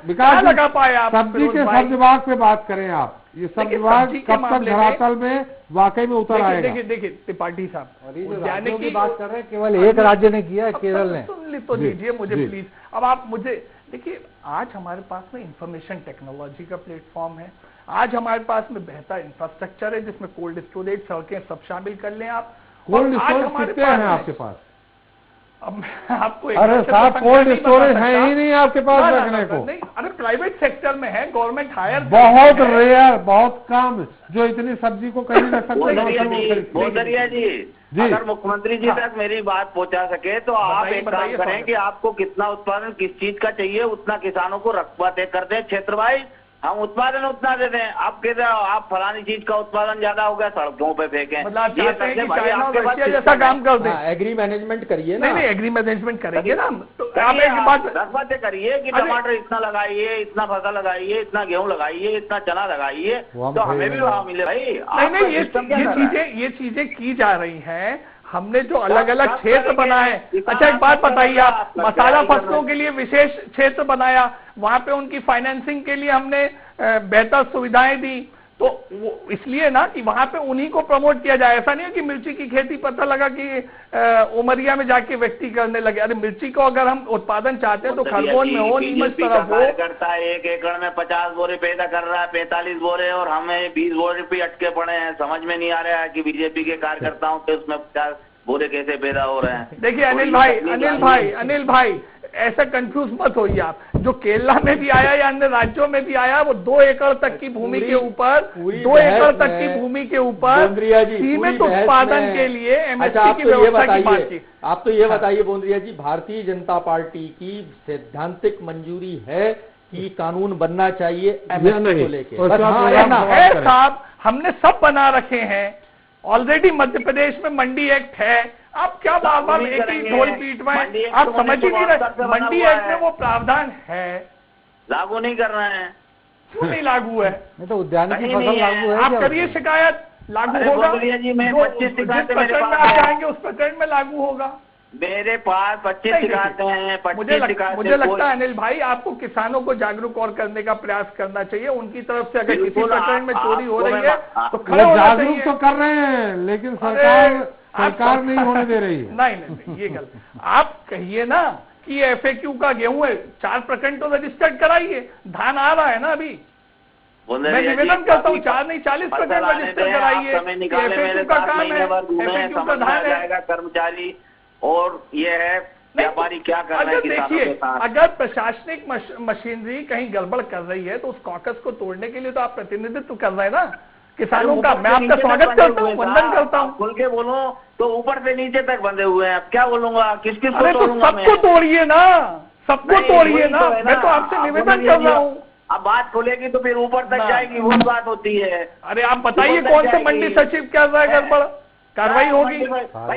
Speaker 4: विकास लगा पाए आप।
Speaker 1: सब्जी के सब विभाग पे बात करें आप, ये सब विभाग कब तक धरातल में वाकई में उतर आएगा?
Speaker 4: देखिए त्रिपाठी साहब,
Speaker 6: उद्यानिकी की बात कर रहे हैं, केवल एक राज्य ने किया, केरल ने।
Speaker 4: सुन तो लीजिए मुझे प्लीज। अब आप मुझे देखिए, आज हमारे पास में इंफॉर्मेशन टेक्नोलॉजी का प्लेटफॉर्म है, आज हमारे पास में बेहतर इंफ्रास्ट्रक्चर है, जिसमें कोल्ड स्टोरेज, सड़कें सब शामिल कर लें आप।
Speaker 1: कोल्ड स्टोरेज कितने हैं आपके पास?
Speaker 4: अब आपको
Speaker 1: अरे साहब कोल्ड स्टोरेज है ही नहीं आपके पास रखने को।
Speaker 4: नहीं, अरे प्राइवेट सेक्टर में है, गवर्नमेंट हायर,
Speaker 1: बहुत रेयर, बहुत कम, जो इतनी सब्जी को कहीं रख सकते।
Speaker 5: बोधरिया जी, अगर मुख्यमंत्री जी तक मेरी बात पहुंचा सके तो आप एक काम करें कि आपको कितना उत्पादन किस चीज का चाहिए, उतना किसानों को रकबा तय कर दें क्षेत्र वाइज, हम उत्पादन उतना दे दें। आप कहते हैं आप फलानी चीज का उत्पादन ज्यादा हो गया, सड़कों पे फेंकें,
Speaker 4: मतलब जैसा काम कर दें।
Speaker 3: एग्री मैनेजमेंट करिए ना।
Speaker 4: नहीं, एग्री मैनेजमेंट करेंगे ना, तो आप एक बात
Speaker 5: रकबा तय करिए कि टमाटर इतना लगाइए, इतना फसल लगाइए, इतना गेहूं लगाइए, इतना चना लगाइए, तो हमें भी भाव मिले भाई।
Speaker 4: नहीं, ये चीजें की जा रही हैं। हमने जो अलग अलग क्षेत्र बनाए। अच्छा एक बात बताइए आप, मसाला फसलों के लिए विशेष क्षेत्र बनाया, वहां पे उनकी फाइनेंसिंग के लिए हमने बेहतर सुविधाएं दी, तो वो इसलिए ना कि वहां पे उन्हीं को प्रमोट किया जाए। ऐसा नहीं है कि मिर्ची की खेती पता लगा कि उमरिया में जाके व्यक्ति करने लगे। अरे मिर्ची को अगर हम उत्पादन चाहते हैं तो खरगोन में हो, नीमच तरफ हो।
Speaker 5: करता है 1 एकड़ में 50 बोरे पैदा कर रहा है, 45 बोरे, और हमें 20 बोरे पे अटके पड़े हैं। समझ में नहीं आ रहा है कि बीजेपी के कार्यकर्ताओं के उसमें 50 बोरे कैसे पैदा हो रहे हैं।
Speaker 4: देखिए अनिल भाई ऐसा कंफ्यूज मत होइए आप। जो केरला में भी आया या अन्य राज्यों में भी आया, वो 2 एकड़ तक की भूमि के ऊपर, 2 एकड़ तक की भूमि के ऊपर सीमित उत्पादन के लिए एमएसपी की व्यवस्था की बात की।
Speaker 3: आप तो ये बताइए बोंद्रिया जी, भारतीय जनता पार्टी की सैद्धांतिक मंजूरी है कि कानून बनना चाहिए एमएसपी को लेकर?
Speaker 4: है साहब, हमने सब बना रखे हैं ऑलरेडी। मध्य प्रदेश में मंडी एक्ट है। आप क्या बार बार एक ही ढोल पीट में, आप समझ ही नहीं रहे। मंडी एक्ट में वो प्रावधान है,
Speaker 5: लागू नहीं कर रहे हैं।
Speaker 4: क्यों नहीं लागू है?
Speaker 6: नहीं तो उद्यानिकी फसल लागू है।
Speaker 4: आप करिए शिकायत, लागू होगा।
Speaker 5: जिस
Speaker 4: प्रकरण में आप जाएंगे उस प्रकरण में लागू होगा।
Speaker 5: मेरे पास 25 शिकायतें हैं।
Speaker 4: मुझे लगता है अनिल भाई, आपको किसानों को जागरूक और करने का प्रयास करना चाहिए। उनकी तरफ से अगर किसी प्रकरण में चोरी हो रही है तो खड़े होना चाहिए।
Speaker 1: जागरूक तो कर रहे हैं, लेकिन सरकार नहीं होने दे रही है।
Speaker 4: नहीं, ये गलत। आप कहिए ना कि एफएक्यू का गेहूं है, 4 प्रखंड तो रजिस्टर्ड कराइए। धान आ रहा है ना अभी, मैं निवेदन करता हूँ 4 नहीं 40 प्रखंड रजिस्टर कराइए। एफएक्यू का काम है, एफएक्यू का धान है।
Speaker 5: कर्मचारी और ये है व्यापारी क्या कर रहे हैं किसानों के साथ।
Speaker 4: अगर प्रशासनिक मशीनरी कहीं गड़बड़ कर रही है तो उस कॉकस को तोड़ने के लिए तो आप प्रतिनिधित्व कर रहे हैं ना किसानों का। मैं आपका स्वागत करता हूँ, वंदन करता हूँ।
Speaker 5: खुल के बोलो तो ऊपर से नीचे तक बंधे हुए हैं। अब क्या बोलूंगा, किस को तोड़ूंगा?
Speaker 4: सबको तोड़िए ना, सबको तोड़िए ना। मैं तो आपसे निवेदन कर रहा हूँ।
Speaker 5: अब बात खुलेगी तो फिर ऊपर तक जाएगी, वो बात होती है।
Speaker 4: अरे आप बताइए कौन से मंडी सचिव क्या गड़बड़, कार्रवाई होगी।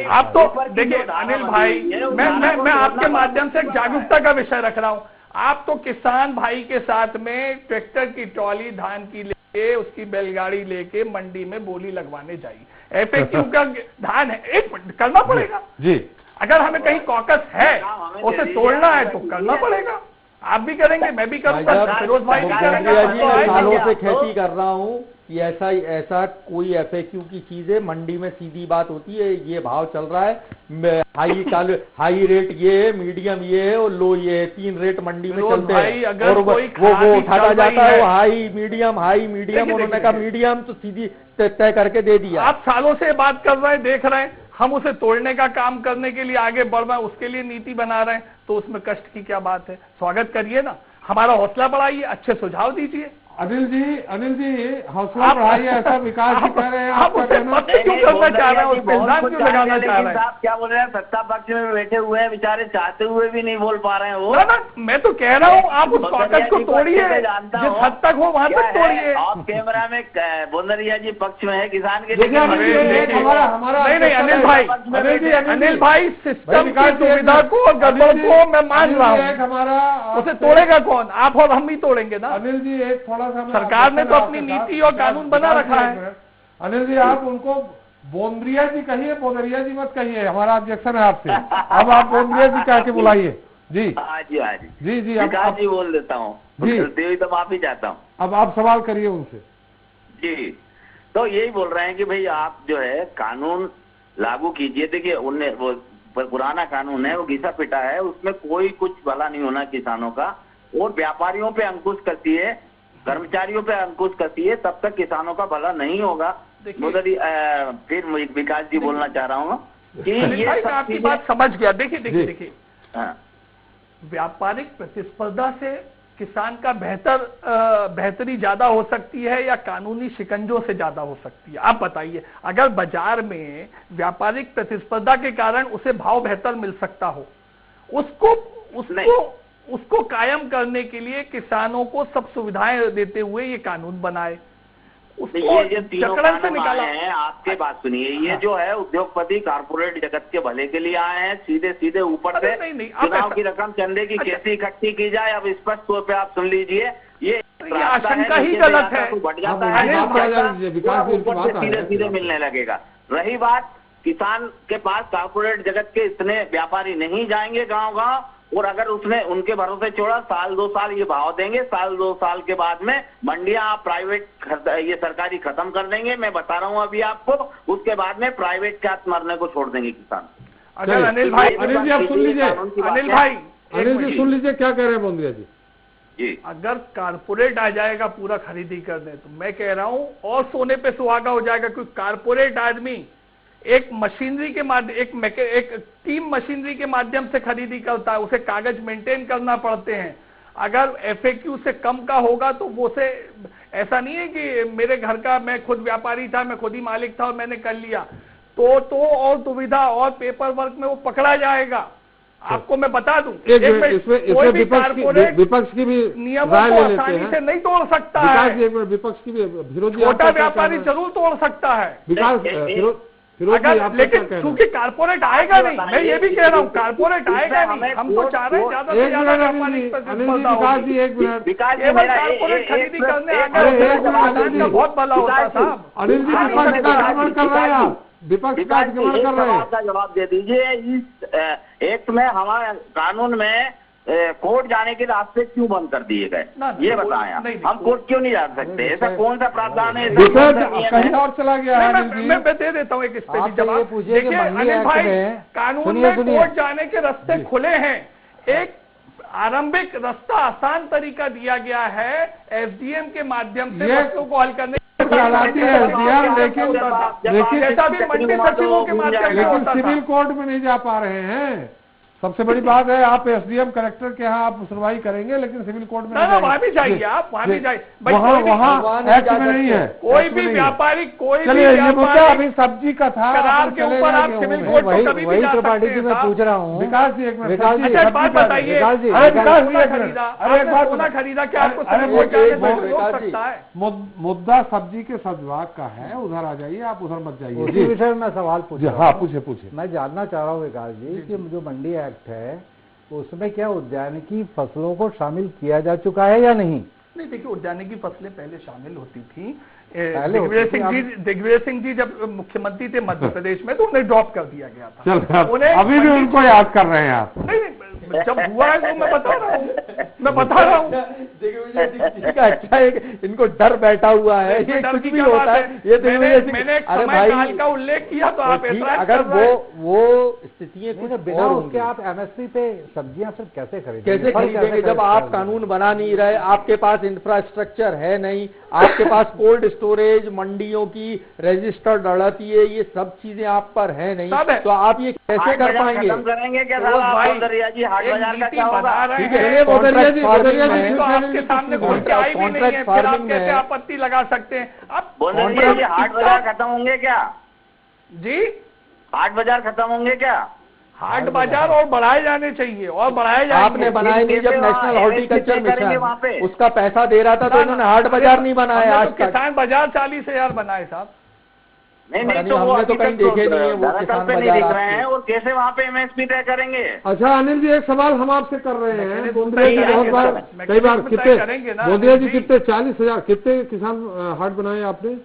Speaker 4: आप तो देखिए अनिल भाई, मैं आपके माध्यम से एक जागरूकता का विषय रख रहा हूँ। आप तो किसान भाई के साथ में ट्रैक्टर की ट्रॉली धान की लेके, उसकी बैलगाड़ी लेके मंडी में बोली लगवाने जाइए। एफएक्यू का धान है, एक मिनट करना पड़ेगा जी। अगर हमें कहीं कॉकस है उसे तोड़ना है तो करना पड़ेगा। आप भी करेंगे, मैं भी करूंगा, फिरोज भाई भी करेंगे।
Speaker 3: मैं सालों से खेती कर रहा हूँ कि ऐसा कोई एफएक्यू की चीज है। मंडी में सीधी बात होती है, ये भाव चल रहा है, हाई रेट ये है, मीडियम ये है और लो ये है। 3 रेट मंडी में चलते हैं और वो उठाया जाता है, वो हाई मीडियम। उन्होंने कहा मीडियम तो सीधी तय करके दे दिया।
Speaker 4: आप सालों से बात कर रहे हैं, देख रहे हैं, हम उसे तोड़ने का काम करने के लिए आगे बढ़ रहे हैं, उसके लिए नीति बना रहे हैं, तो उसमें कष्ट की क्या बात है? स्वागत करिए ना, हमारा हौसला बढ़ाइए, अच्छे सुझाव दीजिए।
Speaker 1: अनिल जी हौसला बढ़ाइए, ऐसा विकास भी कर रहे हैं।
Speaker 4: आप उसे पक्ष क्यों करना चाह रहे हैं, उस पर इल्जाम क्यों लगाना चाह रहे हैं?
Speaker 5: आप क्या बोल रहे हैं? सत्ता पक्ष में बैठे हुए हैं बेचारे, चाहते हुए भी नहीं बोल पा रहे हैं वो।
Speaker 4: ना मैं तो कह रहा हूँ आप उस कॉकस को तोड़िए, जिस हद तक हो वहां तक तोड़िए।
Speaker 5: ऑफ कैमरा में बोंदरिया जी पक्ष में है किसान के।
Speaker 4: नहीं अनिल भाई सिस्टम की सुविधा को और गड़बड़ को मैं मान रहा हूँ। उसे तोड़ेगा कौन? आप और हम ही तोड़ेंगे ना।
Speaker 1: अनिल जी एक थोड़ा
Speaker 4: सरकार ने तो अपनी नीति और कानून बना रखा है।
Speaker 1: अनिल जी आप उनको बोंद्रिया जी कहिए, बोंदरिया जी मत कहिए, हमारा ऑब्जेक्शन है आपसे। अब आप बोंद्रिया जी कह के बुलाइए जी। जी
Speaker 5: जी बोल देता हूँ जी, तो माफी चाहता हूँ।
Speaker 1: अब आप सवाल करिए उनसे
Speaker 5: जी। तो यही बोल रहे हैं कि भाई आप जो है कानून लागू कीजिए। देखिए उनने वो पुराना कानून है, वो घिसा पिटा है, उसमें कोई कुछ भला नहीं होना किसानों का। और व्यापारियों पे अंकुश करती है, कर्मचारियों पे अंकुश करती है, तब तक किसानों का भला नहीं होगा। फिर विकास जी बोलना चाह रहा हूँ कि ये
Speaker 4: आपकी बात समझ गया। देखिए व्यापारिक प्रतिस्पर्धा से किसान का बेहतरी ज्यादा हो सकती है या कानूनी शिकंजों से ज्यादा हो सकती है? आप बताइए। अगर बाजार में व्यापारिक प्रतिस्पर्धा के कारण उसे भाव बेहतर मिल सकता हो, उसको कायम करने के लिए किसानों को सब सुविधाएं देते हुए ये कानून बनाए।
Speaker 5: ये जो तीनों कानून आए हैं, आपके बात सुनिए, ये जो है उद्योगपति कारपोरेट जगत के भले के लिए आए हैं। सीधे ऊपर से चुनाव की रकम चंदे की कैसे इकट्ठी की जाए, अब स्पष्ट तौर पे आप सुन लीजिए। ये
Speaker 4: आशंका ही गलत है,
Speaker 5: बढ़ जाता है, सीधे मिलने लगेगा। रही बात किसान के पास कॉर्पोरेट जगत के इतने व्यापारी नहीं जाएंगे गांव-गांव, और अगर उसने उनके भरोसे छोड़ा साल 2 साल ये भाव देंगे, साल 2 साल के बाद में मंडियां आप प्राइवेट ये सरकारी खत्म कर देंगे। मैं बता रहा हूं अभी आपको, उसके बाद में प्राइवेट के हाथ मरने को छोड़ देंगे किसान।
Speaker 4: अगर अनिल भाई
Speaker 1: आप सुन लीजिए, अनिल जी सुन लीजिए क्या कह रहे हैं बोंदिया जी।
Speaker 4: अगर कारपोरेट आ जाएगा पूरा खरीदी करने, तो मैं कह रहा हूं और सोने पे सुहागा हो जाएगा, क्योंकि कारपोरेट आदमी एक मशीनरी के माध्यम एक टीम मशीनरी के माध्यम से खरीदी करता है, उसे कागज मेंटेन करना पड़ते हैं। अगर FAQ से कम का होगा तो वो से ऐसा नहीं है कि मेरे घर का मैं खुद व्यापारी था, मैं खुद ही मालिक था और मैंने कर लिया, तो और दुविधा और पेपर वर्क में वो पकड़ा जाएगा। आपको मैं बता दूं,
Speaker 1: इसमें विपक्ष की भी
Speaker 4: नियमों को आसानी से नहीं तोड़ सकता है।
Speaker 1: विपक्ष की भी विरोधी
Speaker 4: छोटा व्यापारी जरूर तोड़ सकता है, लेकिन क्योंकि कारपोरेट आएगा नहीं। मैं ये भी कह रहा हूँ कारपोरेट आएगा नहीं। हम तो चाह रहे हैं ज्यादा से ज्यादा व्यापारी केवल कारपोरेट खरीदी करने आगे बहुत भला होता साहब।
Speaker 1: अनिल जी विपक्ष का आक्रमण कर रहे हैं, विपक्ष का आक्रमण कर रहे हैं।
Speaker 5: का जवाब दे दीजिए, इस एक्ट में हमारे कानून में कोर्ट जाने के रास्ते क्यों बंद कर दिए गए, ये बताएं आप। हम कोर्ट क्यों नहीं जा सकते? ऐसा कौन सा प्रावधान है?
Speaker 1: कहीं और चला गया है।
Speaker 4: मैं दे देता हूँ एक इस पे जवाब। देखिए अनिल भाई, कानून में कोर्ट जाने के रास्ते खुले हैं। एक आरंभिक रास्ता आसान तरीका दिया गया है SDM के माध्यम से मसलों को हल करने
Speaker 1: लेकिन
Speaker 4: जैसा भी मंडी सचिवों के माध्यम से होता था।
Speaker 1: सिविल कोर्ट में नहीं जा पा रहे हैं। सबसे बड़ी बात है, आप SDM कलेक्टर के यहाँ आप सुनवाई करेंगे, लेकिन सिविल कोर्ट में
Speaker 4: ना वहाँ भी जाइए आप, वहाँ भी जाइए।
Speaker 1: वहाँ एक्ट में नहीं है।
Speaker 4: कोई भी व्यापारी
Speaker 1: अभी सब्जी का था,
Speaker 4: करार के ऊपर आप सिविल कोर्ट को कभी भी जा सकते हैं।
Speaker 6: मैं पूछ रहा हूँ
Speaker 1: विकास जी, एक मिनट
Speaker 4: बात बताइए, सोना खरीदा क्या आपको सिविल कोर्ट जाने से रोक सकता है?
Speaker 1: मुद्दा सब्जी के सद्भाव का है, उधर आ जाइए, आप उधर मत जाइए।
Speaker 6: उसी विषय में सवाल पूछे।
Speaker 1: हाँ पूछे। मैं
Speaker 6: जानना चाह रहा हूँ विकास जी कि जो मंडी एक्ट है उसमें क्या उद्यानिकी फसलों को शामिल किया जा चुका है या नहीं?
Speaker 4: नहीं, देखिए उद्यानिकी फसलें पहले शामिल होती थी। दिग्विजय सिंह जी जब मुख्यमंत्री थे मध्य प्रदेश में, तो उन्हें ड्रॉप कर दिया गया था।
Speaker 1: अभी भी उनको याद कर रहे हैं आप?
Speaker 4: नहीं, जब हुआ है तो मैं बता रहा हूँ।
Speaker 3: अच्छा, इनको डर बैठा हुआ है, ये कुछ भी होता है। ये
Speaker 4: मैंने समय का उल्लेख किया, तो आप
Speaker 3: अगर वो स्थितियां
Speaker 6: बिना उसके आप MSP पे सब्जियां फिर कैसे
Speaker 3: खरीदेंगे? जब आप कानून बना नहीं रहे, आपके पास इंफ्रास्ट्रक्चर है नहीं, आपके पास कोल्ड स्टोरेज, मंडियों की रजिस्टर्ड अड़तिये, ये सब चीजें आप पर है नहीं, तो आप ये कैसे कर पाएंगे?
Speaker 5: करेंगे क्या जी? हाट बाजार का क्या होगा?
Speaker 4: आपके सामने कोई आई भी नहीं है, फिर आप कैसे आपत्ति लगा सकते हैं? आप
Speaker 5: हाट बाजार खत्म होंगे क्या
Speaker 4: जी?
Speaker 5: हाट बाजार खत्म होंगे क्या?
Speaker 4: हाट बाजार और बढ़ाए जाने चाहिए, और बढ़ाए जाएंगे।
Speaker 3: आपने बनाए नहीं। जब नेशनल हॉर्टिकल्चर मिशन उसका पैसा दे रहा था, तो इन्होंने हाट बाजार नहीं बनाया। आज
Speaker 4: किसान बाजार 40,000 बनाए साहब।
Speaker 5: नहीं, तो हमने तो कहीं देखे नहीं है, वो किसान पे नहीं दिख रहे हैं, और कैसे वहाँ पे MSP तय करेंगे?
Speaker 1: अच्छा अनिल जी, एक सवाल हम आपसे कर रहे हैं। बोंदिया जी बहुत बार कई बार कितने बोंदिया जी कितने 40,000 कितने किसान हाट बनाए आपने?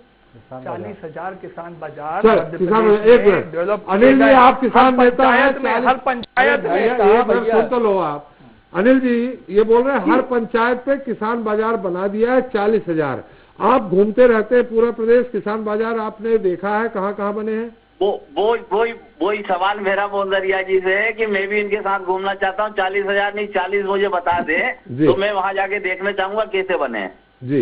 Speaker 4: 40,000 किसान बाजार।
Speaker 1: किसान एक मिनट अनिल जी, आप किसान नेता हैं,
Speaker 4: हर पंचायत में
Speaker 1: सुन तो लो आप। अनिल जी ये बोल रहे हैं हर पंचायत पे किसान बाजार बना दिया है 40,000। आप घूमते रहते हैं पूरा प्रदेश, किसान बाजार आपने देखा है कहाँ कहाँ बने हैं?
Speaker 5: वही सवाल मेरा बोंदरिया जी से है कि मैं भी इनके साथ घूमना चाहता हूँ। 40,000 नहीं, 40 मुझे बता दे तो मैं वहाँ जाके देखना चाहूंगा कैसे बने हैं
Speaker 1: जी।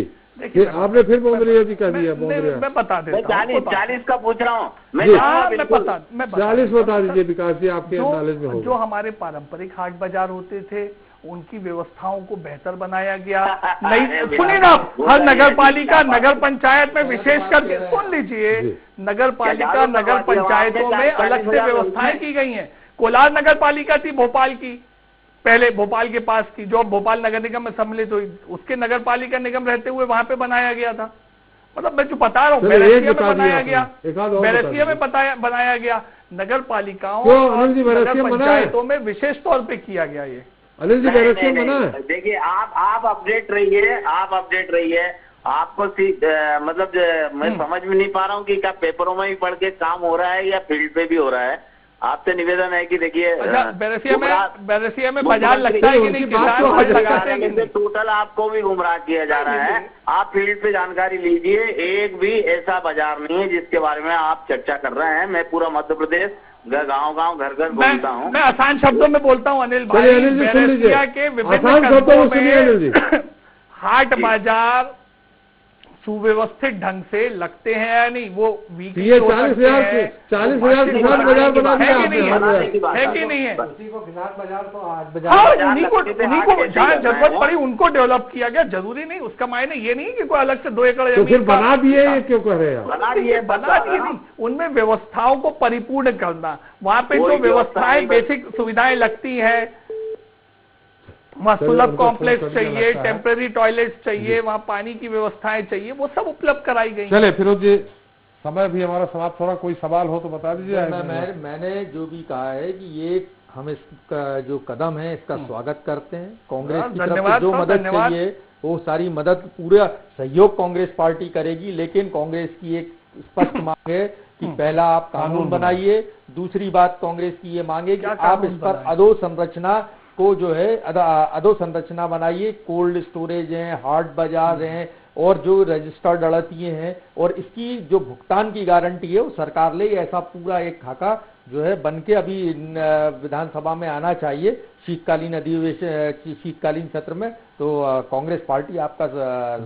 Speaker 1: आपने फिर बोंदरिया जी कह दिया।
Speaker 4: मैं बता देता हूँ,
Speaker 5: 40 का पूछ रहा हूँ मैं।
Speaker 1: 40 बता दीजिए विकास जी, आपके नॉलेज में होगा।
Speaker 4: जो हमारे पारंपरिक हाट बाजार होते थे, उनकी व्यवस्थाओं को बेहतर बनाया गया। नहीं सुनिए ना, हर नगर पालिका, नगर पंचायत में विशेष करके सुन लीजिए, नगर पालिका, नगर पंचायतों में अलग से व्यवस्थाएं की गई हैं। कोलार नगर पालिका थी भोपाल की, पहले भोपाल के पास थी, जो भोपाल नगर निगम में सम्मिलित हुई, उसके नगर पालिका निगम रहते हुए वहां पे बनाया गया था। मतलब मैं जो बता रहा हूँ, बैरसिया में बनाया गया, बैरसिया में बनाया गया। नगर पालिकाओं और नगर पंचायतों में विशेष तौर पे किया गया ये।
Speaker 1: अनिल जी बैरसिया बना है।
Speaker 5: देखिए आप अपडेट रहिए, आपको मतलब मैं समझ में नहीं पा रहा हूँ कि क्या पेपरों में भी पढ़ के काम हो रहा है या फील्ड पे भी हो रहा है। आपसे निवेदन है कि देखिए
Speaker 4: बैरसिया में बाजार लगता है कि नहीं, किसान लगाते हैं,
Speaker 5: टोटल आपको भी गुमराह किया जा रहा है। आप फील्ड पे जानकारी लीजिए, एक भी ऐसा बाजार नहीं है जिसके बारे में आप चर्चा कर रहे हैं। मैं पूरा मध्य प्रदेश गांव-गांव घर-घर घूमता हूँ।
Speaker 4: मैं आसान शब्दों में बोलता हूँ अनिल भाई, बैरसिया के विभिन्न कस्बों में हाट बाजार सुव्यवस्थित ढंग से लगते हैं या नहीं, वो वीकली
Speaker 1: 40,000 किसान बाजार बना दिया
Speaker 4: है कि नहीं है?
Speaker 6: उसी को किसान बाजार तो आज
Speaker 4: उन्हीं को जहाँ जरूरत पड़ी उनको डेवलप किया गया, जरूरी नहीं, उसका मायने ये नहीं कि कोई अलग से 2 एकड़
Speaker 1: तो फिर बना दिए, ये क्यों कह रहे हैं?
Speaker 5: बना दिए
Speaker 4: नहीं, उनमें व्यवस्थाओं को परिपूर्ण करना, वहाँ पे जो व्यवस्थाएं बेसिक सुविधाएं लगती है, वहाँ सुलभ कॉम्प्लेक्स चाहिए, टेम्परेरी टॉयलेट्स चाहिए, वहाँ पानी की व्यवस्थाएं चाहिए, वो सब उपलब्ध कराई गई।
Speaker 1: चले फिरोज जी, समय भी हमारा समाप्त हो रहा, कोई सवाल हो तो बता दीजिए।
Speaker 3: मैंने जो भी कहा है कि ये हम इसका जो कदम है इसका स्वागत करते हैं। कांग्रेस की तरफ से जो मदद चाहिए वो सारी मदद, पूरा सहयोग कांग्रेस पार्टी करेगी, लेकिन कांग्रेस की एक स्पष्ट मांग है कि पहला आप कानून बनाइए। दूसरी बात कांग्रेस की ये मांगे कि आप इस पर अधोसंरचना को जो है अधोसंरचना बनाइए। कोल्ड स्टोरेज हैं, हाट बाजार हैं और जो रजिस्टर्ड अड़तिये हैं, और इसकी जो भुगतान की गारंटी है वो सरकार ले। ऐसा पूरा एक खाका जो है बन के अभी विधानसभा में आना चाहिए शीतकालीन अधिवेशन, शीतकालीन सत्र में। तो कांग्रेस पार्टी आपका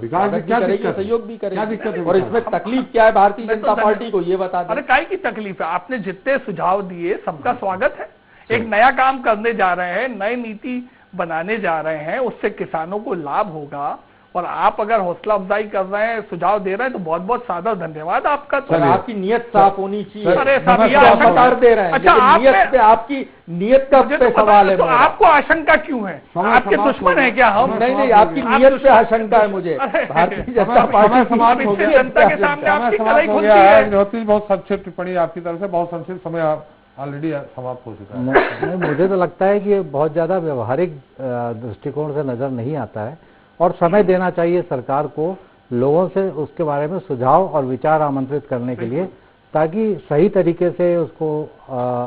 Speaker 1: विकास भी करेगी,
Speaker 3: सहयोग भी करेगी। और इसमें तकलीफ क्या है भारतीय जनता पार्टी को ये बता दें।
Speaker 4: अरे काय की तकलीफ है, आपने जितने सुझाव दिए सबका स्वागत है। एक नया काम करने जा रहे हैं, नई नीति बनाने जा रहे हैं, उससे किसानों को लाभ होगा। और आप अगर हौसला अफजाई कर रहे हैं, सुझाव दे रहे हैं, तो बहुत बहुत सादर धन्यवाद आपका।
Speaker 3: तो आपकी नीयत साफ होनी चाहिए।
Speaker 4: अरे
Speaker 3: सब बता दे रहे हैं, अच्छा नीयत पे आपकी नीयत का पे सवाल है।
Speaker 4: तो आपको आशंका क्यों है? आपके दुश्मन है क्या हम?
Speaker 3: नहीं, आपकी नीयत पे आशंका है मुझे। भारतीय जनता पार्टी
Speaker 4: जनता के सामने आपकी कलाई खुलती है।
Speaker 1: बहुत संक्षिप्त टिप्पणी आपकी तरफ से, बहुत संक्षिप्त, समय ऑलरेडी समाप्त हो चुका है।
Speaker 6: मुझे तो लगता है कि ये बहुत ज्यादा व्यवहारिक दृष्टिकोण से नजर नहीं आता है, और समय देना चाहिए सरकार को लोगों से उसके बारे में सुझाव और विचार आमंत्रित करने के लिए, ताकि सही तरीके से उसको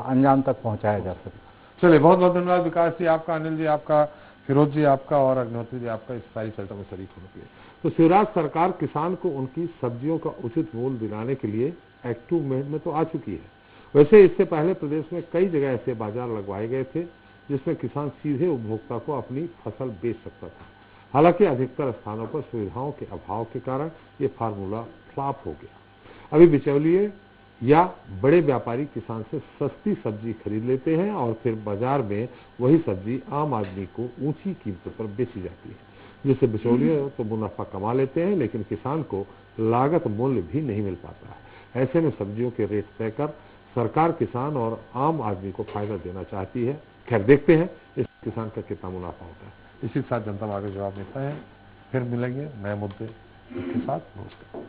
Speaker 6: अंजाम तक पहुंचाया जा सके।
Speaker 1: चलिए, बहुत बहुत धन्यवाद विकास जी आपका, अनिल जी आपका, फिरोज जी आपका और अग्निहोत्री जी आपका इस सारी चर्चा में शरीक होने के लिए। तो शिवराज सरकार किसान को उनकी सब्जियों का उचित मूल्य दिलाने के लिए एक्टिव में तो आ चुकी है। वैसे इससे पहले प्रदेश में कई जगह ऐसे बाजार लगवाए गए थे जिसमें किसान सीधे उपभोक्ता को अपनी फसल बेच सकता था। हालांकि अधिकतर स्थानों पर सुविधाओं के अभाव के कारण ये फार्मूला फ्लॉप हो गया। अभी बिचौलिए या बड़े व्यापारी किसान से सस्ती सब्जी खरीद लेते हैं और फिर बाजार में वही सब्जी आम आदमी को ऊंची कीमतों पर बेची जाती है, जिससे बिचौलिए तो मुनाफा कमा लेते हैं, लेकिन किसान को लागत मूल्य भी नहीं मिल पाता है। ऐसे में सब्जियों के रेट तय कर सरकार किसान और आम आदमी को फायदा देना चाहती है। खैर, देखते हैं इस किसान का कितना मुनाफा होता है। इसी के साथ जनता आगे जवाब देता है। फिर मिलेंगे नए मुद्दे के साथ। नमस्कार।